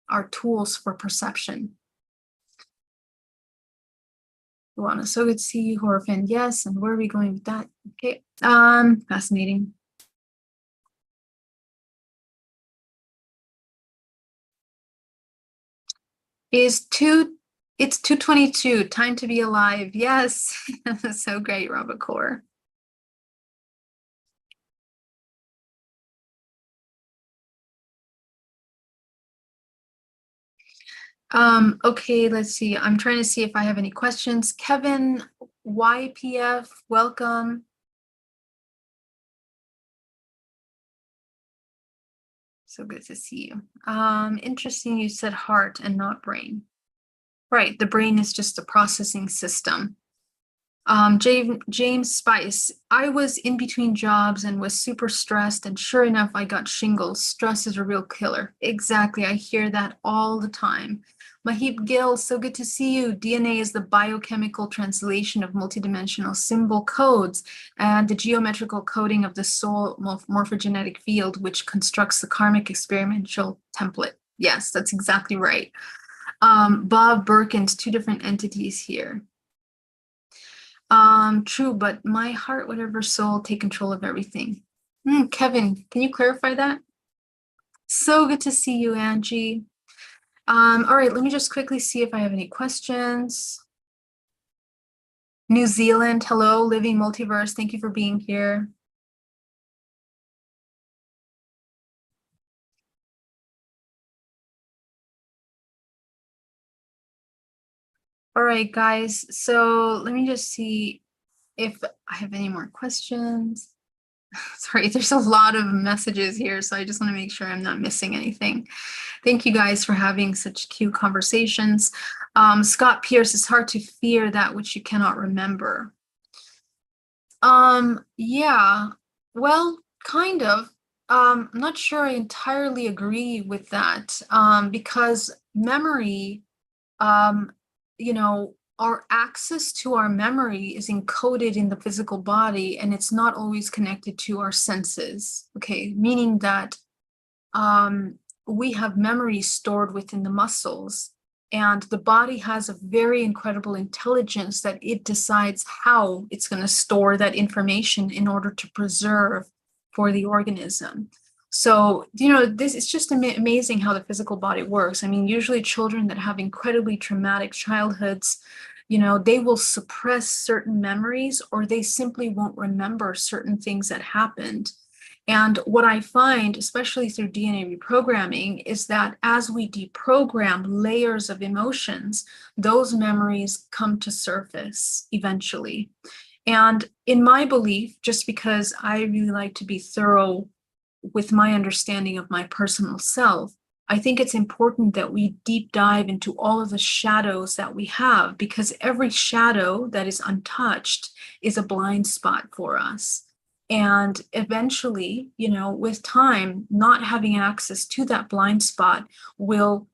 our tools for perception. Luana, so good to see you, Horfin. Yes, and where are we going with that? Okay, fascinating. It's 2:22, time to be alive. Yes, so great, Robert Core. Okay, let's see. I'm trying to see if I have any questions. Kevin, YPF, welcome. So good to see you. Interesting, you said heart and not brain. Right, the brain is just a processing system. James Spice, I was in between jobs and was super stressed, and sure enough, I got shingles. Stress is a real killer. Exactly, I hear that all the time. Mahib Gill, so good to see you. DNA is the biochemical translation of multidimensional symbol codes and the geometrical coding of the soul morphogenetic field, which constructs the karmic experiential template. Yes, that's exactly right. Bob Birkins, two different entities here. True, but my heart, whatever soul, take control of everything. Kevin, can you clarify that? So good to see you, Angie. All right, let me just quickly see if I have any questions. New Zealand, hello, Living Multiverse, thank you for being here. All right, guys, so let me just see if I have any more questions. Sorry, there's a lot of messages here, so I just want to make sure I'm not missing anything. Thank you guys for having such cute conversations. Scott Pierce, it's hard to fear that which you cannot remember. Yeah, well, kind of. I'm not sure I entirely agree with that, because memory, um, our access to our memory is encoded in the physical body, and it's not always connected to our senses. Okay, meaning that we have memory stored within the muscles, and the body has a very incredible intelligence that it decides how it's going to store that information in order to preserve for the organism. So, this is just amazing how the physical body works. I mean, usually children that have incredibly traumatic childhoods, they will suppress certain memories, or they simply won't remember certain things that happened. And what I find, especially through DNA reprogramming, is that as we deprogram layers of emotions, those memories come to surface eventually. And in my belief, just because I really like to be thorough with my understanding of my personal self, I think it's important that we deep dive into all of the shadows that we have, because every shadow that is untouched is a blind spot for us. And eventually, with time, not having access to that blind spot will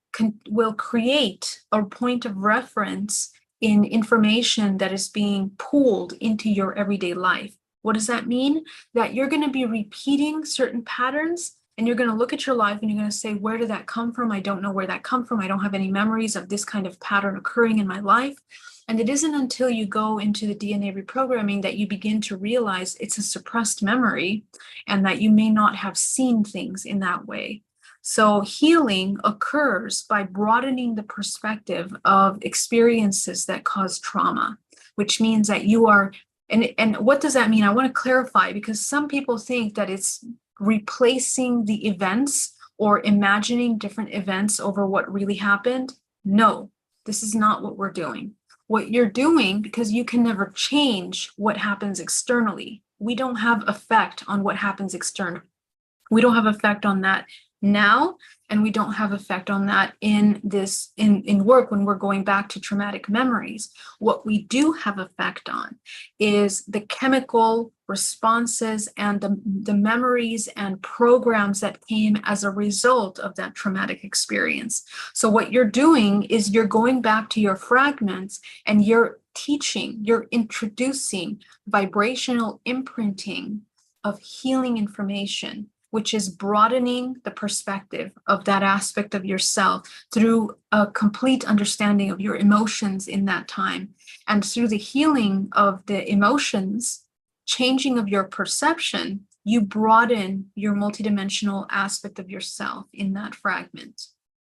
create a point of reference in information that is being pulled into your everyday life. What does that mean? That you're going to be repeating certain patterns, and you're going to look at your life and you're going to say, where did that come from? I don't know where that come from. I don't have any memories of this kind of pattern occurring in my life. And it isn't until you go into the DNA reprogramming that you begin to realize it's a suppressed memory and that you may not have seen things in that way. So healing occurs by broadening the perspective of experiences that cause trauma, which means that you are, and what does that mean? I want to clarify, because some people think that it's replacing the events or imagining different events over what really happened. No, this is not what we're doing. What you're doing, because you can never change what happens externally. We don't have effect on what happens externally. We don't have effect on that now, and we don't have effect on that in work when we're going back to traumatic memories. What we do have effect on is the chemical responses and the memories and programs that came as a result of that traumatic experience. So what you're doing is you're going back to your fragments and you're teaching, you're introducing vibrational imprinting of healing information, which is broadening the perspective of that aspect of yourself through a complete understanding of your emotions in that time. And through the healing of the emotions, changing of your perception, you broaden your multidimensional aspect of yourself in that fragment.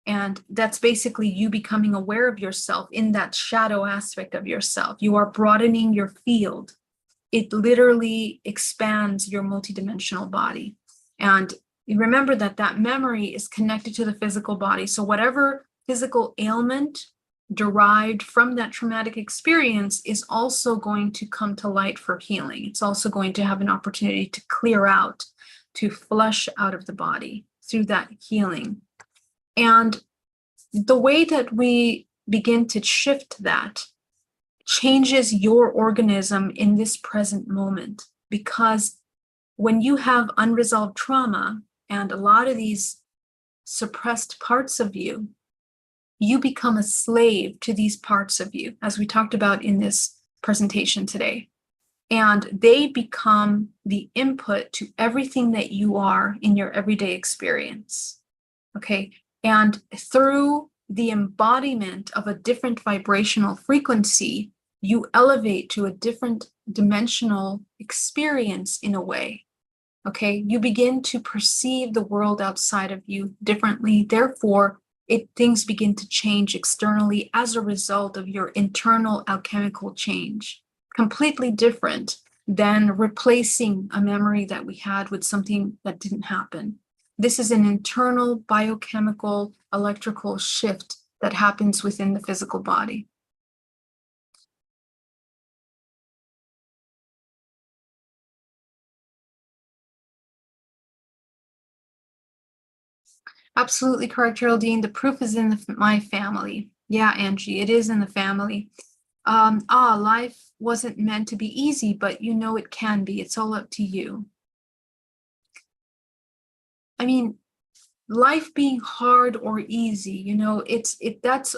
And that's basically you becoming aware of yourself in that shadow aspect of yourself. You are broadening your field. It literally expands your multidimensional body. And you remember that that memory is connected to the physical body. So whatever physical ailment derived from that traumatic experience is also going to come to light for healing. It's also going to have an opportunity to clear out, to flush out of the body through that healing. And the way that we begin to shift that changes your organism in this present moment, because when you have unresolved trauma and a lot of these suppressed parts of you, you become a slave to these parts of you, as we talked about in this presentation today. And they become the input to everything that you are in your everyday experience. Okay. And through the embodiment of a different vibrational frequency, you elevate to a different dimensional experience in a way. Okay, you begin to perceive the world outside of you differently. Therefore, things begin to change externally as a result of your internal alchemical change. Completely different than replacing a memory that we had with something that didn't happen. This is an internal biochemical electrical shift that happens within the physical body. Absolutely correct, Geraldine. The proof is in my family. Yeah, Angie, it is in the family. Life wasn't meant to be easy, but it can be. It's all up to you. I mean, life being hard or easy,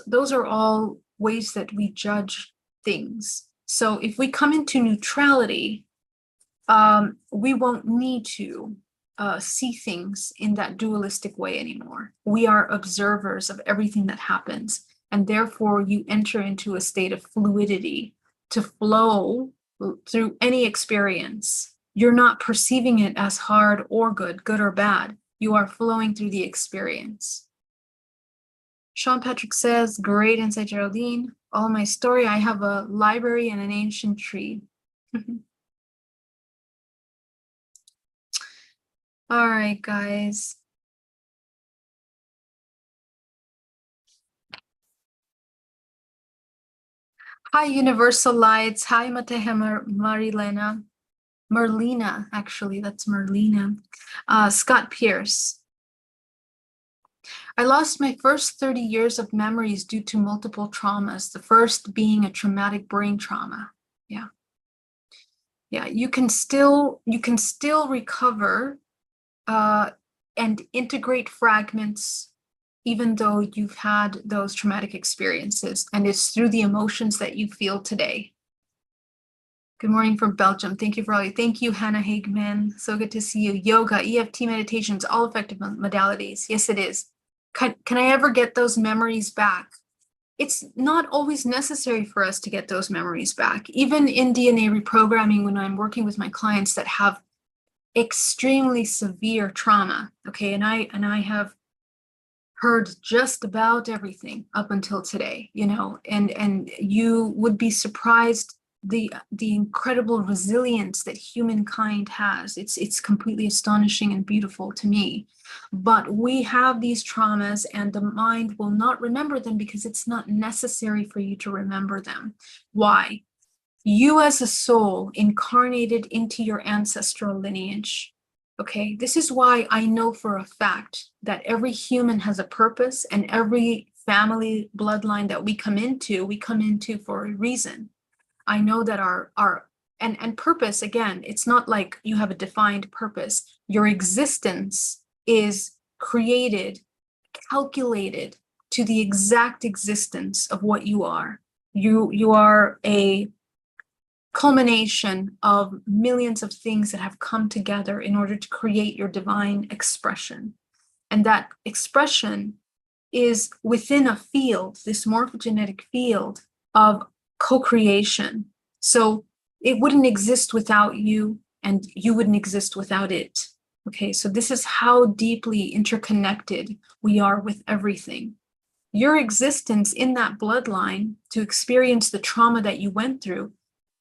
those are all ways that we judge things. So if we come into neutrality, we won't need to see things in that dualistic way anymore. We are observers of everything that happens, and therefore you enter into a state of fluidity to flow through any experience. You're not perceiving it as hard or good or bad. You are flowing through the experience. Sean Patrick says, great insight, Geraldine. All my story, I have a library and an ancient tree. All right, guys. Hi, Universal Lights. Hi, Matehe Marilena. Merlina, actually, that's Merlina. Scott Pierce. I lost my first 30 years of memories due to multiple traumas, the first being a traumatic brain trauma. Yeah. Yeah, you can still recover and integrate fragments even though you've had those traumatic experiences, and it's through the emotions that you feel today. Good morning from Belgium. Thank you for all you. Thank you, Hannah Hagman. So good to see you. Yoga, EFT meditations, all effective modalities. Yes, it is. Can I ever get those memories back? It's not always necessary for us to get those memories back. Even in DNA reprogramming, when I'm working with my clients that have extremely severe trauma, okay, and I have heard just about everything up until today, you know, and you would be surprised the incredible resilience that humankind has. It's completely astonishing and beautiful to me. But we have these traumas and the mind will not remember them because it's not necessary for you to remember them. Why? You as a soul incarnated into your ancestral lineage. Okay, this is why I know for a fact that every human has a purpose, and every family bloodline that we come into for a reason. I know that our and purpose, again, it's not like you have a defined purpose. Your existence is created, calculated to the exact existence of what you are. You are a culmination of millions of things that have come together in order to create your divine expression. And that expression is within a field, this morphogenetic field of co-creation. So it wouldn't exist without you, and you wouldn't exist without it. Okay, so this is how deeply interconnected we are with everything. Your existence in that bloodline to experience the trauma that you went through,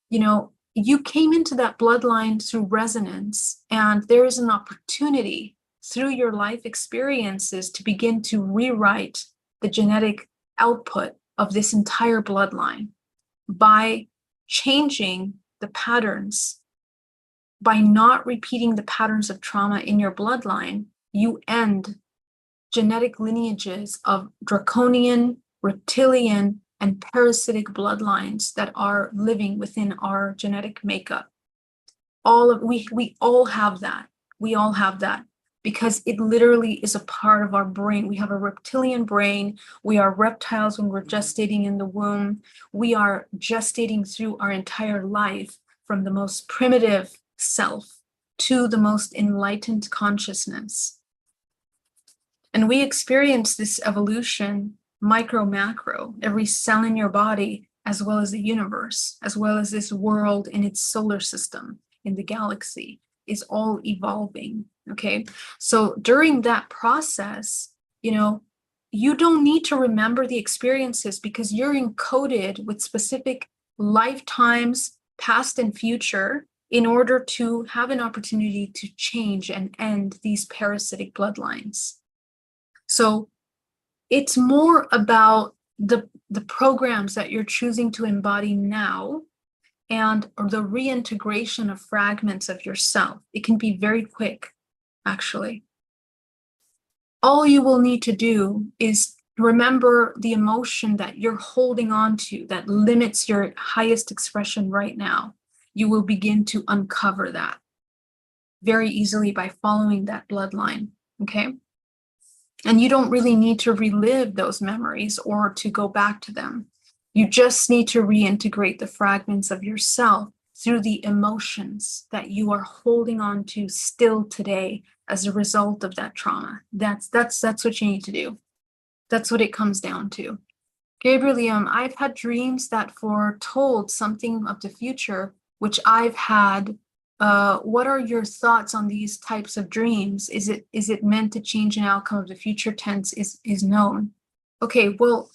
you know, you came into that bloodline through resonance, and there is an opportunity through your life experiences to begin to rewrite the genetic output of this entire bloodline by changing the patterns. By not repeating the patterns of trauma in your bloodline, you end genetic lineages of draconian, reptilian, and parasitic bloodlines that are living within our genetic makeup. We all have that. We all have that because it literally is a part of our brain. We have a reptilian brain. We are reptiles when we're gestating in the womb. We are gestating through our entire life, from the most primitive self to the most enlightened consciousness. And we experience this evolution micro, macro, every cell in your body, as well as the universe, as well as this world in its solar system, in the galaxy, is all evolving. Okay, so during that process, you know, you don't need to remember the experiences because you're encoded with specific lifetimes, past and future, in order to have an opportunity to change and end these parasitic bloodlines. So it's more about the programs that you're choosing to embody now and the reintegration of fragments of yourself. It can be very quick, actually. All you will need to do is remember the emotion that you're holding on to that limits your highest expression right now. You will begin to uncover that very easily by following that bloodline, okay? And you don't really need to relive those memories or to go back to them. You just need to reintegrate the fragments of yourself through the emotions that you are holding on to still today as a result of that trauma. That's what you need to do. That's what it comes down to. Gabriel, I've had dreams that foretold something of the future, which I've had. What are your thoughts on these types of dreams? Is it meant to change an outcome of the future tense is known? Okay, well,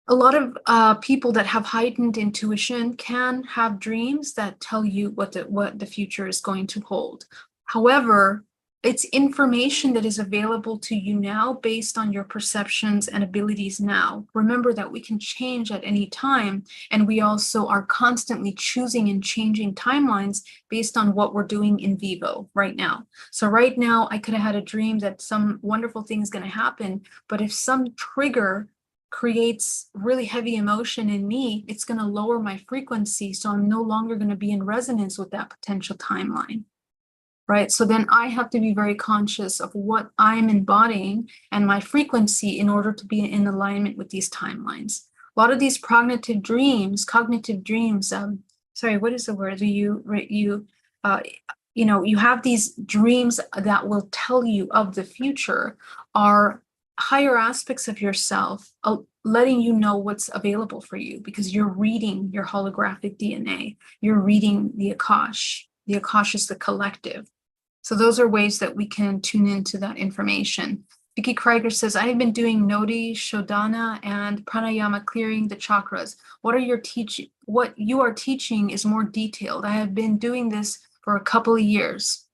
a lot of people that have heightened intuition can have dreams that tell you what the future is going to hold. However, it's information that is available to you now based on your perceptions and abilities now. Remember that we can change at any time, and we also are constantly choosing and changing timelines based on what we're doing in vivo right now. So right now, I could have had a dream that some wonderful thing is going to happen, but if some trigger creates really heavy emotion in me, it's going to lower my frequency. So I'm no longer going to be in resonance with that potential timeline. Right. So then I have to be very conscious of what I'm embodying and my frequency in order to be in alignment with these timelines. A lot of these cognitive dreams, sorry, what is the word? You have these dreams that will tell you of the future are higher aspects of yourself, letting you know what's available for you because you're reading your holographic DNA. You're reading the Akash. The Akash is the collective. So those are ways that we can tune into that information. Vicky Krieger says, I have been doing Nodi, Shodhana, and Pranayama, clearing the chakras. What you are teaching is more detailed. I have been doing this for a couple of years.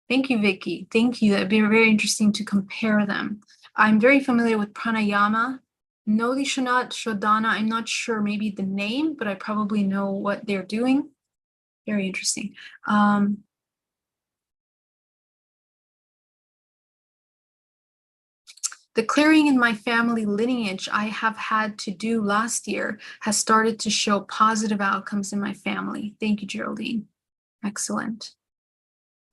Thank you, Vicky. Thank you. That'd be very interesting to compare them. I'm very familiar with Pranayama. Nodi, Shodhana, I'm not sure maybe the name, but I probably know what they're doing. Very interesting. The clearing in my family lineage I have had to do last year has started to show positive outcomes in my family. Thank you, Geraldine. Excellent.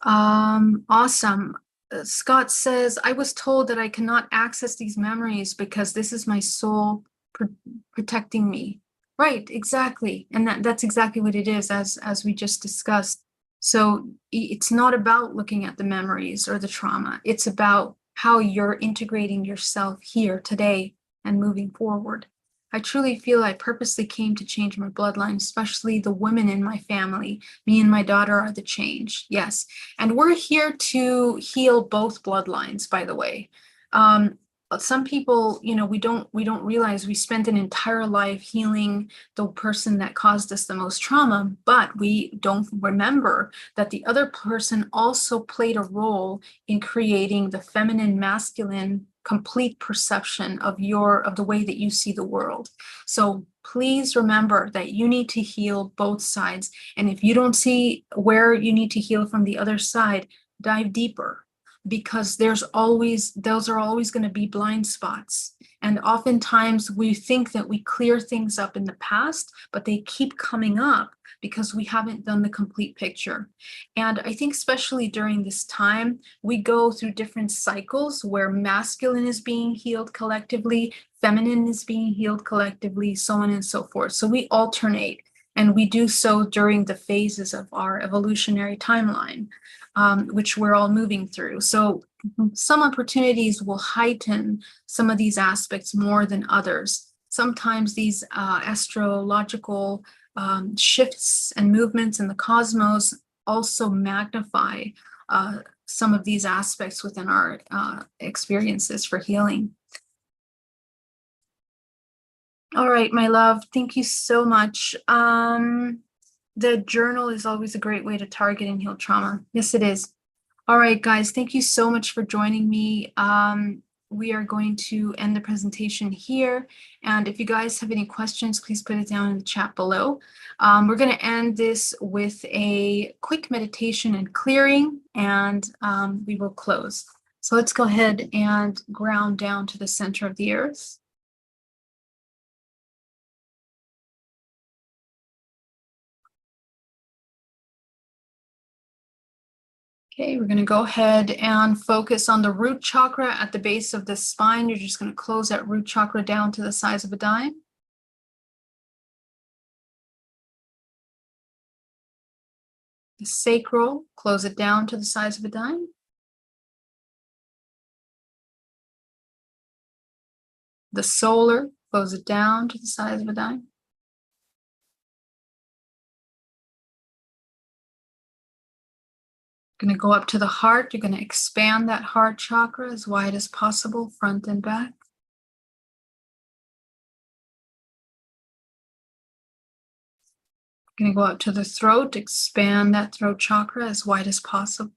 Awesome. Scott says, I was told that I cannot access these memories because this is my soul protecting me. Right, exactly. And that's exactly what it is, as we just discussed. So it's not about looking at the memories or the trauma. It's about how you're integrating yourself here today and moving forward. I truly feel I purposely came to change my bloodline, especially the women in my family. Me and my daughter are the change. Yes. And we're here to heal both bloodlines, by the way. Some people, we don't realize we spent an entire life healing the person that caused us the most trauma, but we don't remember that the other person also played a role in creating the feminine, masculine, complete perception of the way that you see the world. So please remember that you need to heal both sides. And if you don't see where you need to heal from the other side, dive deeper, because those are always going to be blind spots. And oftentimes we think that we clear things up in the past, but they keep coming up because we haven't done the complete picture. And I think especially during this time, we go through different cycles where masculine is being healed collectively, feminine is being healed collectively, so on and so forth. So we alternate, and we do so during the phases of our evolutionary timeline, which we're all moving through. So some opportunities will heighten some of these aspects more than others. Sometimes these astrological shifts and movements in the cosmos also magnify some of these aspects within our experiences for healing. All right, my love, thank you so much. The journal is always a great way to target and heal trauma. Yes, it is. All right, guys, thank you so much for joining me. We are going to end the presentation here. And if you guys have any questions, please put it down in the chat below. We're going to end this with a quick meditation and clearing, and we will close. So let's go ahead and ground down to the center of the earth. Okay, we're going to go ahead and focus on the root chakra at the base of the spine. You're just going to close that root chakra down to the size of a dime. The sacral, close it down to the size of a dime. The solar, close it down to the size of a dime. Going to go up to the heart. You're going to expand that heart chakra as wide as possible, front and back. Going to go up to the throat, expand that throat chakra as wide as possible.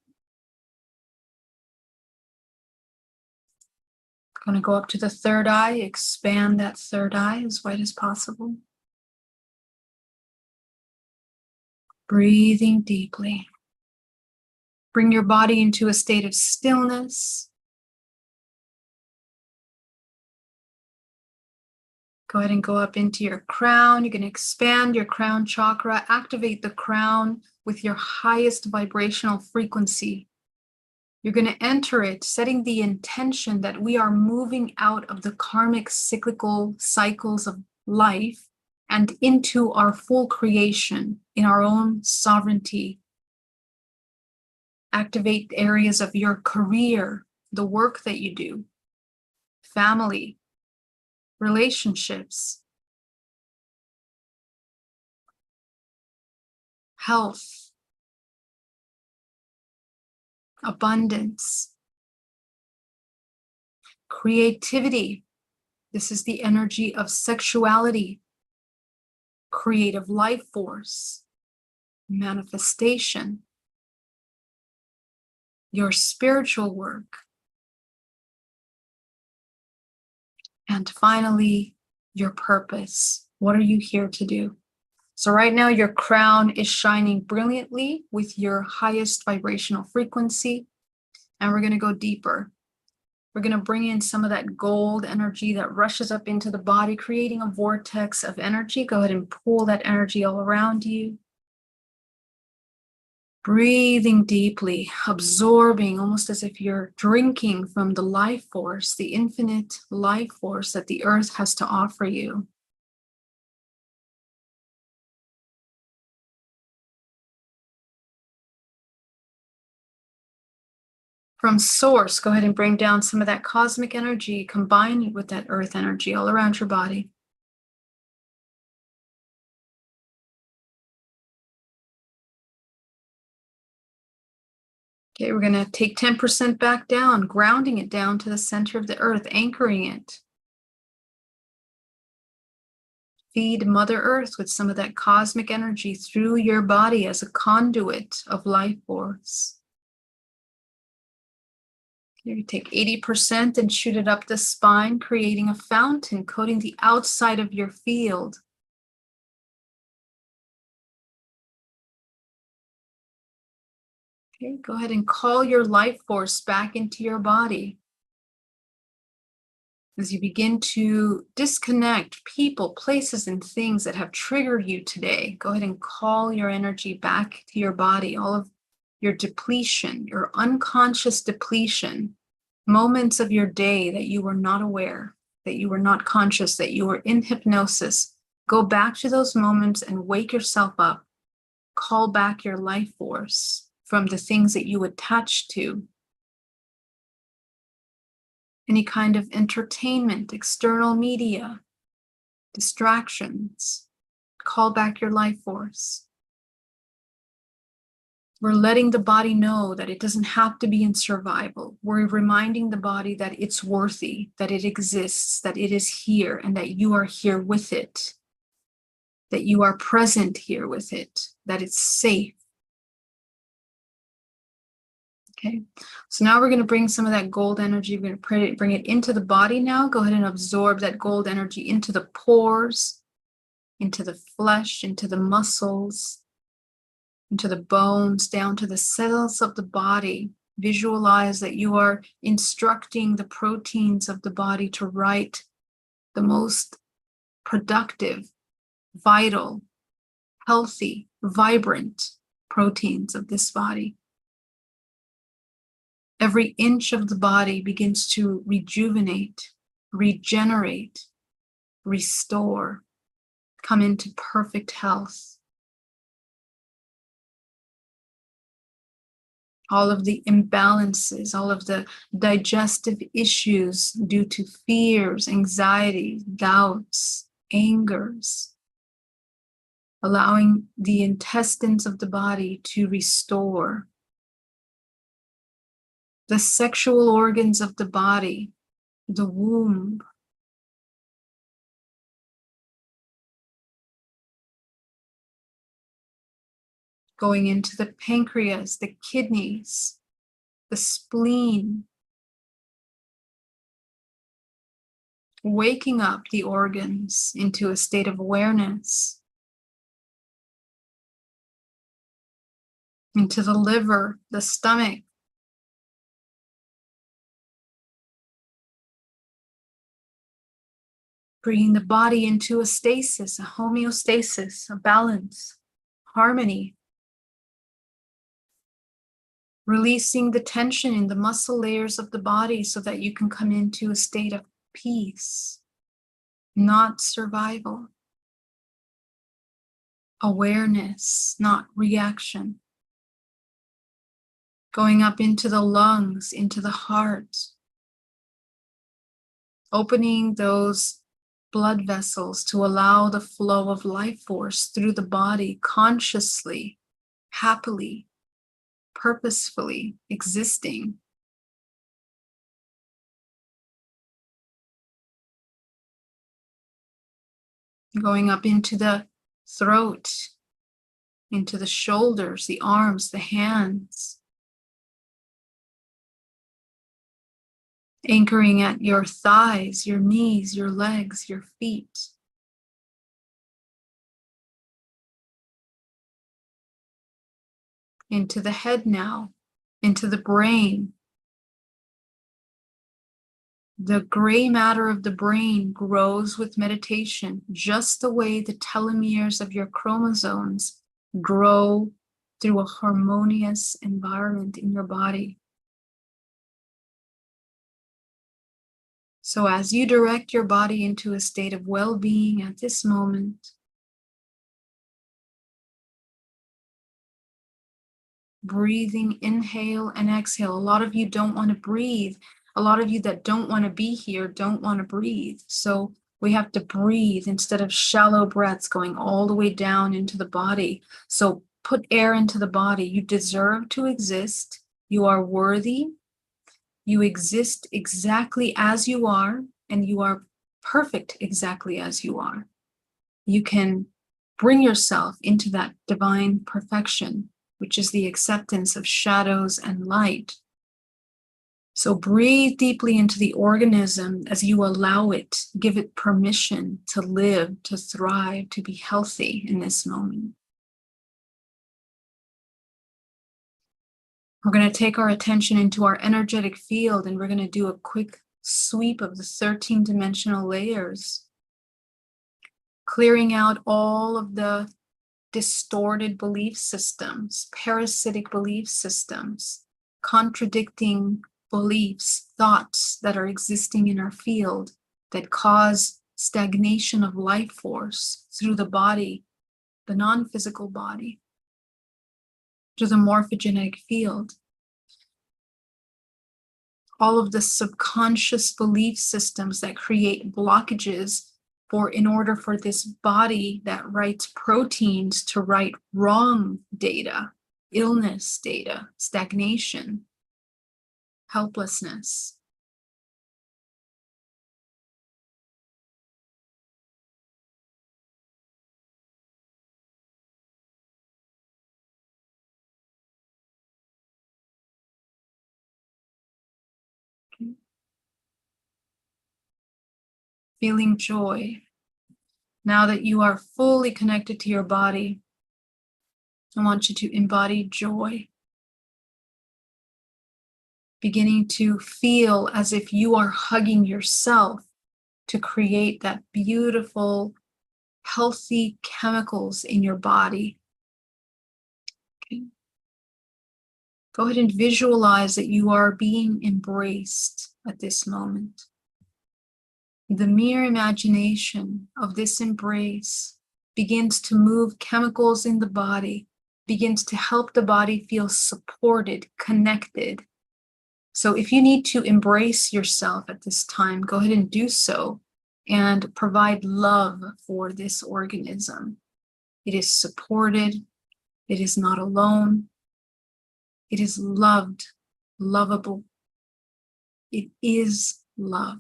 Going to go up to the third eye, expand that third eye as wide as possible. Breathing deeply. Bring your body into a state of stillness. Go ahead and go up into your crown. You're going to expand your crown chakra, activate the crown with your highest vibrational frequency. You're going to enter it, setting the intention that we are moving out of the karmic cyclical cycles of life and into our full creation in our own sovereignty. Activate areas of your career, the work that you do, family, relationships, health, abundance, creativity. This is the energy of sexuality, creative life force, manifestation, your spiritual work, and finally, your purpose. What are you here to do? So right now, your crown is shining brilliantly with your highest vibrational frequency, and we're going to go deeper. We're going to bring in some of that gold energy that rushes up into the body, creating a vortex of energy. Go ahead and pull that energy all around you. Breathing deeply, absorbing, almost as if you're drinking from the life force, the infinite life force that the earth has to offer you. From source, go ahead and bring down some of that cosmic energy, combine it with that earth energy all around your body. Okay, we're going to take 10% back down, grounding it down to the center of the earth, anchoring it. Feed Mother Earth with some of that cosmic energy through your body as a conduit of life force. Here you take 80% and shoot it up the spine, creating a fountain, coating the outside of your field. Okay, go ahead and call your life force back into your body. As you begin to disconnect people, places, and things that have triggered you today, go ahead and call your energy back to your body, all of your depletion, your unconscious depletion, moments of your day that you were not aware, that you were not conscious, that you were in hypnosis. Go back to those moments and wake yourself up. Call back your life force from the things that you attach to. Any kind of entertainment, external media, distractions. Call back your life force. We're letting the body know that it doesn't have to be in survival. We're reminding the body that it's worthy, that it exists, that it is here, and that you are here with it, that you are present here with it, that it's safe. Okay, so now we're going to bring some of that gold energy. We're going to bring it into the body now. Go ahead and absorb that gold energy into the pores, into the flesh, into the muscles, into the bones, down to the cells of the body. Visualize that you are instructing the proteins of the body to write the most productive, vital, healthy, vibrant proteins of this body. Every inch of the body begins to rejuvenate, regenerate, restore, come into perfect health. All of the imbalances, all of the digestive issues due to fears, anxiety, doubts, angers, allowing the intestines of the body to restore. The sexual organs of the body, the womb, going into the pancreas, the kidneys, the spleen, waking up the organs into a state of awareness, into the liver, the stomach, Bringing the body into a stasis, a homeostasis, a balance, harmony. Releasing the tension in the muscle layers of the body so that you can come into a state of peace, not survival. Awareness, not reaction. Going up into the lungs, into the heart. Opening those blood vessels to allow the flow of life force through the body consciously, happily, purposefully existing. Going up into the throat, into the shoulders, the arms, the hands. Anchoring at your thighs, your knees, your legs, your feet. Into the head now, into the brain. The gray matter of the brain grows with meditation, just the way the telomeres of your chromosomes grow through a harmonious environment in your body. So as you direct your body into a state of well-being at this moment, breathing, inhale and exhale. A lot of you don't want to breathe. A lot of you that don't want to be here don't want to breathe. So we have to breathe instead of shallow breaths going all the way down into the body. So put air into the body. You deserve to exist. You are worthy. You exist exactly as you are, and you are perfect exactly as you are. You can bring yourself into that divine perfection, which is the acceptance of shadows and light. So breathe deeply into the organism as you allow it, give it permission to live, to thrive, to be healthy in this moment. We're going to take our attention into our energetic field, and we're going to do a quick sweep of the 13-dimensional layers, clearing out all of the distorted belief systems, parasitic belief systems, contradicting beliefs, thoughts that are existing in our field that cause stagnation of life force through the body, the non-physical body, through the morphogenetic field. All of the subconscious belief systems that create blockages in order for this body that writes proteins to write wrong data, illness data, stagnation, helplessness. Okay. Feeling joy. Now that you are fully connected to your body, I want you to embody joy. Beginning to feel as if you are hugging yourself to create that beautiful, healthy chemicals in your body. Okay. Go ahead and visualize that you are being embraced at this moment. The mere imagination of this embrace begins to move chemicals in the body, begins to help the body feel supported, connected. So if you need to embrace yourself at this time, go ahead and do so and provide love for this organism. It is supported. It is not alone. It is loved, lovable. It is love.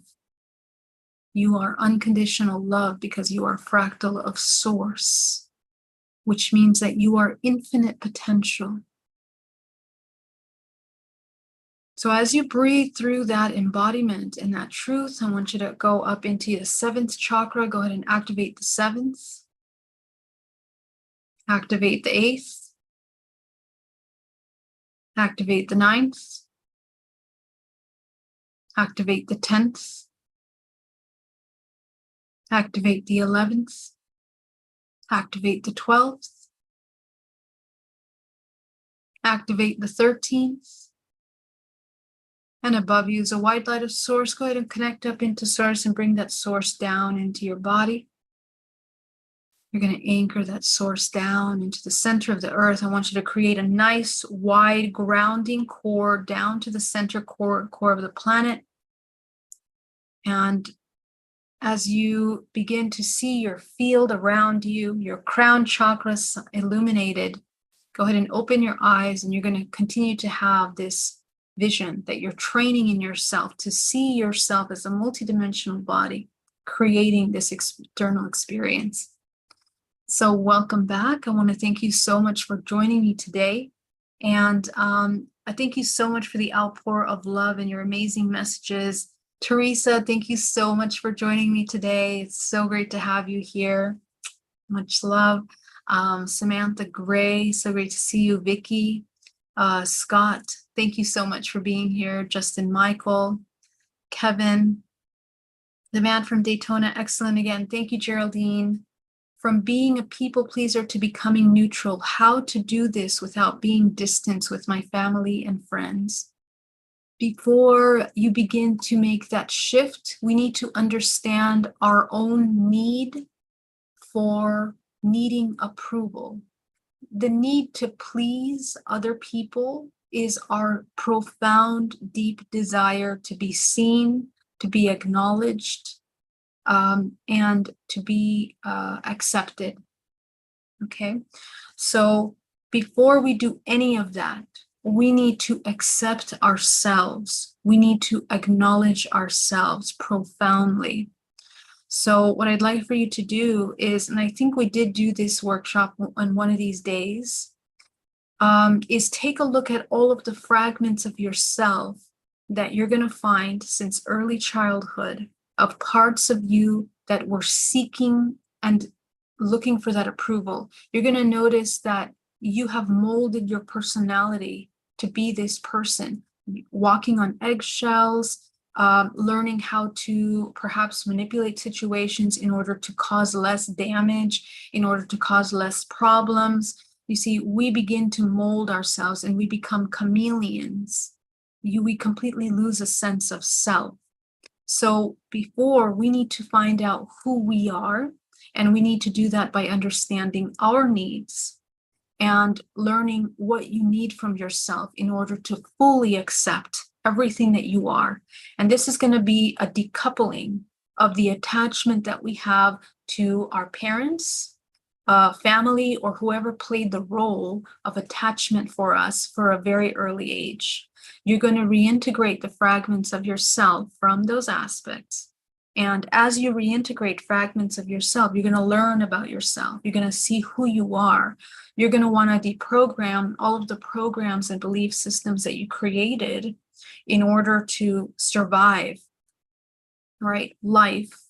You are unconditional love because you are fractal of source, which means that you are infinite potential. So as you breathe through that embodiment and that truth, I want you to go up into the 7th chakra. Go ahead and activate the 7th. Activate the 8th. Activate the 9th. Activate the 10th. Activate the 11th. Activate the 12th. Activate the 13th. And above you is a white light of source. Go ahead and connect up into source and bring that source down into your body. You're going to anchor that source down into the center of the earth. I want you to create a nice, wide, grounding core down to the center core of the planet. And as you begin to see your field around you, your crown chakras illuminated, go ahead and open your eyes, and you're going to continue to have this vision that you're training in yourself to see yourself as a multidimensional body, creating this external experience. So welcome back. I want to thank you so much for joining me today. And I thank you so much for the outpour of love and your amazing messages. Teresa, thank you so much for joining me today. It's so great to have you here. Much love. Samantha Gray, so great to see you. Vicky, Scott, thank you so much for being here. Justin Michael, Kevin, the man from Daytona, excellent again. Thank you, Geraldine. From being a people pleaser to becoming neutral, how to do this without being distant with my family and friends. Before you begin to make that shift, we need to understand our own need for needing approval. The need to please other people is our profound, deep desire to be seen, to be acknowledged, and to be accepted. Okay, so before we do any of that, we need to accept ourselves. We need to acknowledge ourselves profoundly. So what I'd like for you to do is, and I think we did do this workshop on one of these days, is take a look at all of the fragments of yourself that you're going to find since early childhood, of parts of you that were seeking and looking for that approval. You're going to notice that you have molded your personality to be this person, walking on eggshells, learning how to perhaps manipulate situations in order to cause less damage, in order to cause less problems. You see, we begin to mold ourselves and we become chameleons. We completely lose a sense of self. So before, we need to find out who we are, and we need to do that by understanding our needs and learning what you need from yourself in order to fully accept everything that you are. And this is going to be a decoupling of the attachment that we have to our parents, family, or whoever played the role of attachment for us for a very early age. You're going to reintegrate the fragments of yourself from those aspects. And as you reintegrate fragments of yourself, you're going to learn about yourself. You're going to see who you are. You're going to want to deprogram all of the programs and belief systems that you created in order to survive, right, life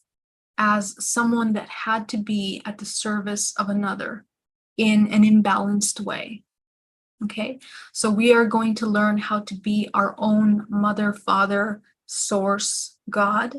as someone that had to be at the service of another in an imbalanced way. Okay, so we are going to learn how to be our own mother, father, source, God.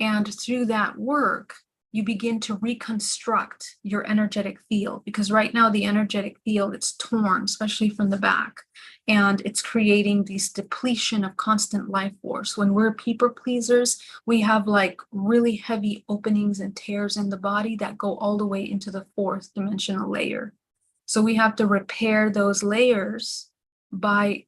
And through that work, you begin to reconstruct your energetic field, because right now the energetic field, it's torn, especially from the back, and it's creating this depletion of constant life force. When we're people pleasers, we have like really heavy openings and tears in the body that go all the way into the fourth dimensional layer. So we have to repair those layers by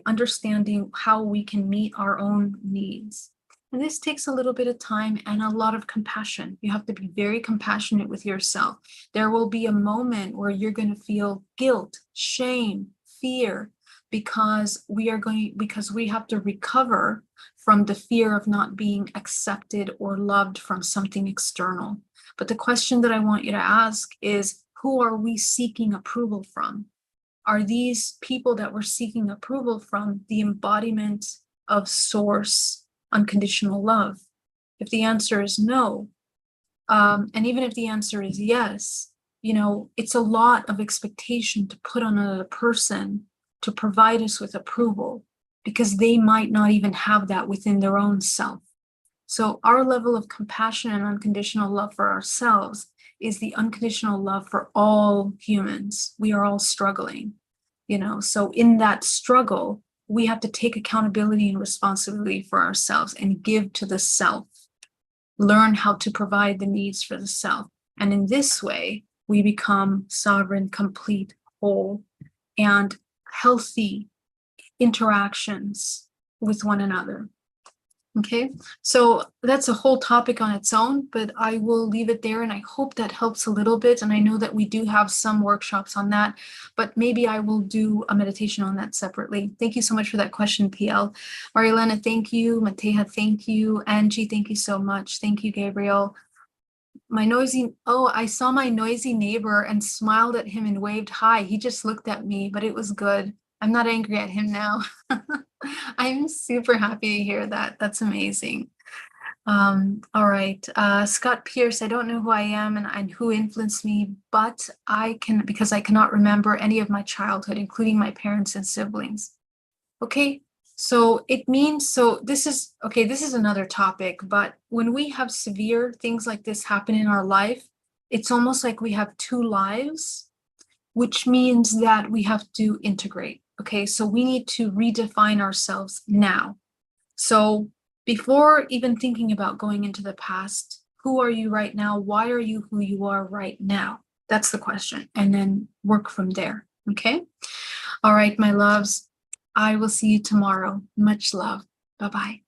understanding how we can meet our own needs. And this takes a little bit of time and a lot of compassion. You have to be very compassionate with yourself. There will be a moment where you're going to feel guilt, shame, fear, because we have to recover from the fear of not being accepted or loved from something external. But the question that I want you to ask is, who are we seeking approval from? Are these people that we're seeking approval from the embodiment of source unconditional love? If the answer is no, and even if the answer is yes, it's a lot of expectation to put on another person to provide us with approval, because they might not even have that within their own self. So our level of compassion and unconditional love for ourselves is the unconditional love for all humans. We are all struggling, so in that struggle, we have to take accountability and responsibility for ourselves and give to the self, learn how to provide the needs for the self. And in this way, we become sovereign, complete, whole, and healthy interactions with one another. Okay, so that's a whole topic on its own, but I will leave it there, and I hope that helps a little bit. And I know that we do have some workshops on that, but maybe I will do a meditation on that separately. Thank you so much for that question, PL. Marielena, thank you. Mateja, thank you. Angie, thank you so much. Thank you, Gabriel. I saw my noisy neighbor and smiled at him and waved hi. He just looked at me, but it was good. I'm not angry at him now. I'm super happy to hear that. That's amazing. All right. Scott Pierce, I don't know who I am and who influenced me, but because I cannot remember any of my childhood, including my parents and siblings. Okay. So it means, this is another topic, but when we have severe things like this happen in our life, it's almost like we have two lives, which means that we have to integrate. Okay, so we need to redefine ourselves now. So before even thinking about going into the past, who are you right now? Why are you who you are right now? That's the question. And then work from there. Okay. All right, my loves. I will see you tomorrow. Much love. Bye-bye.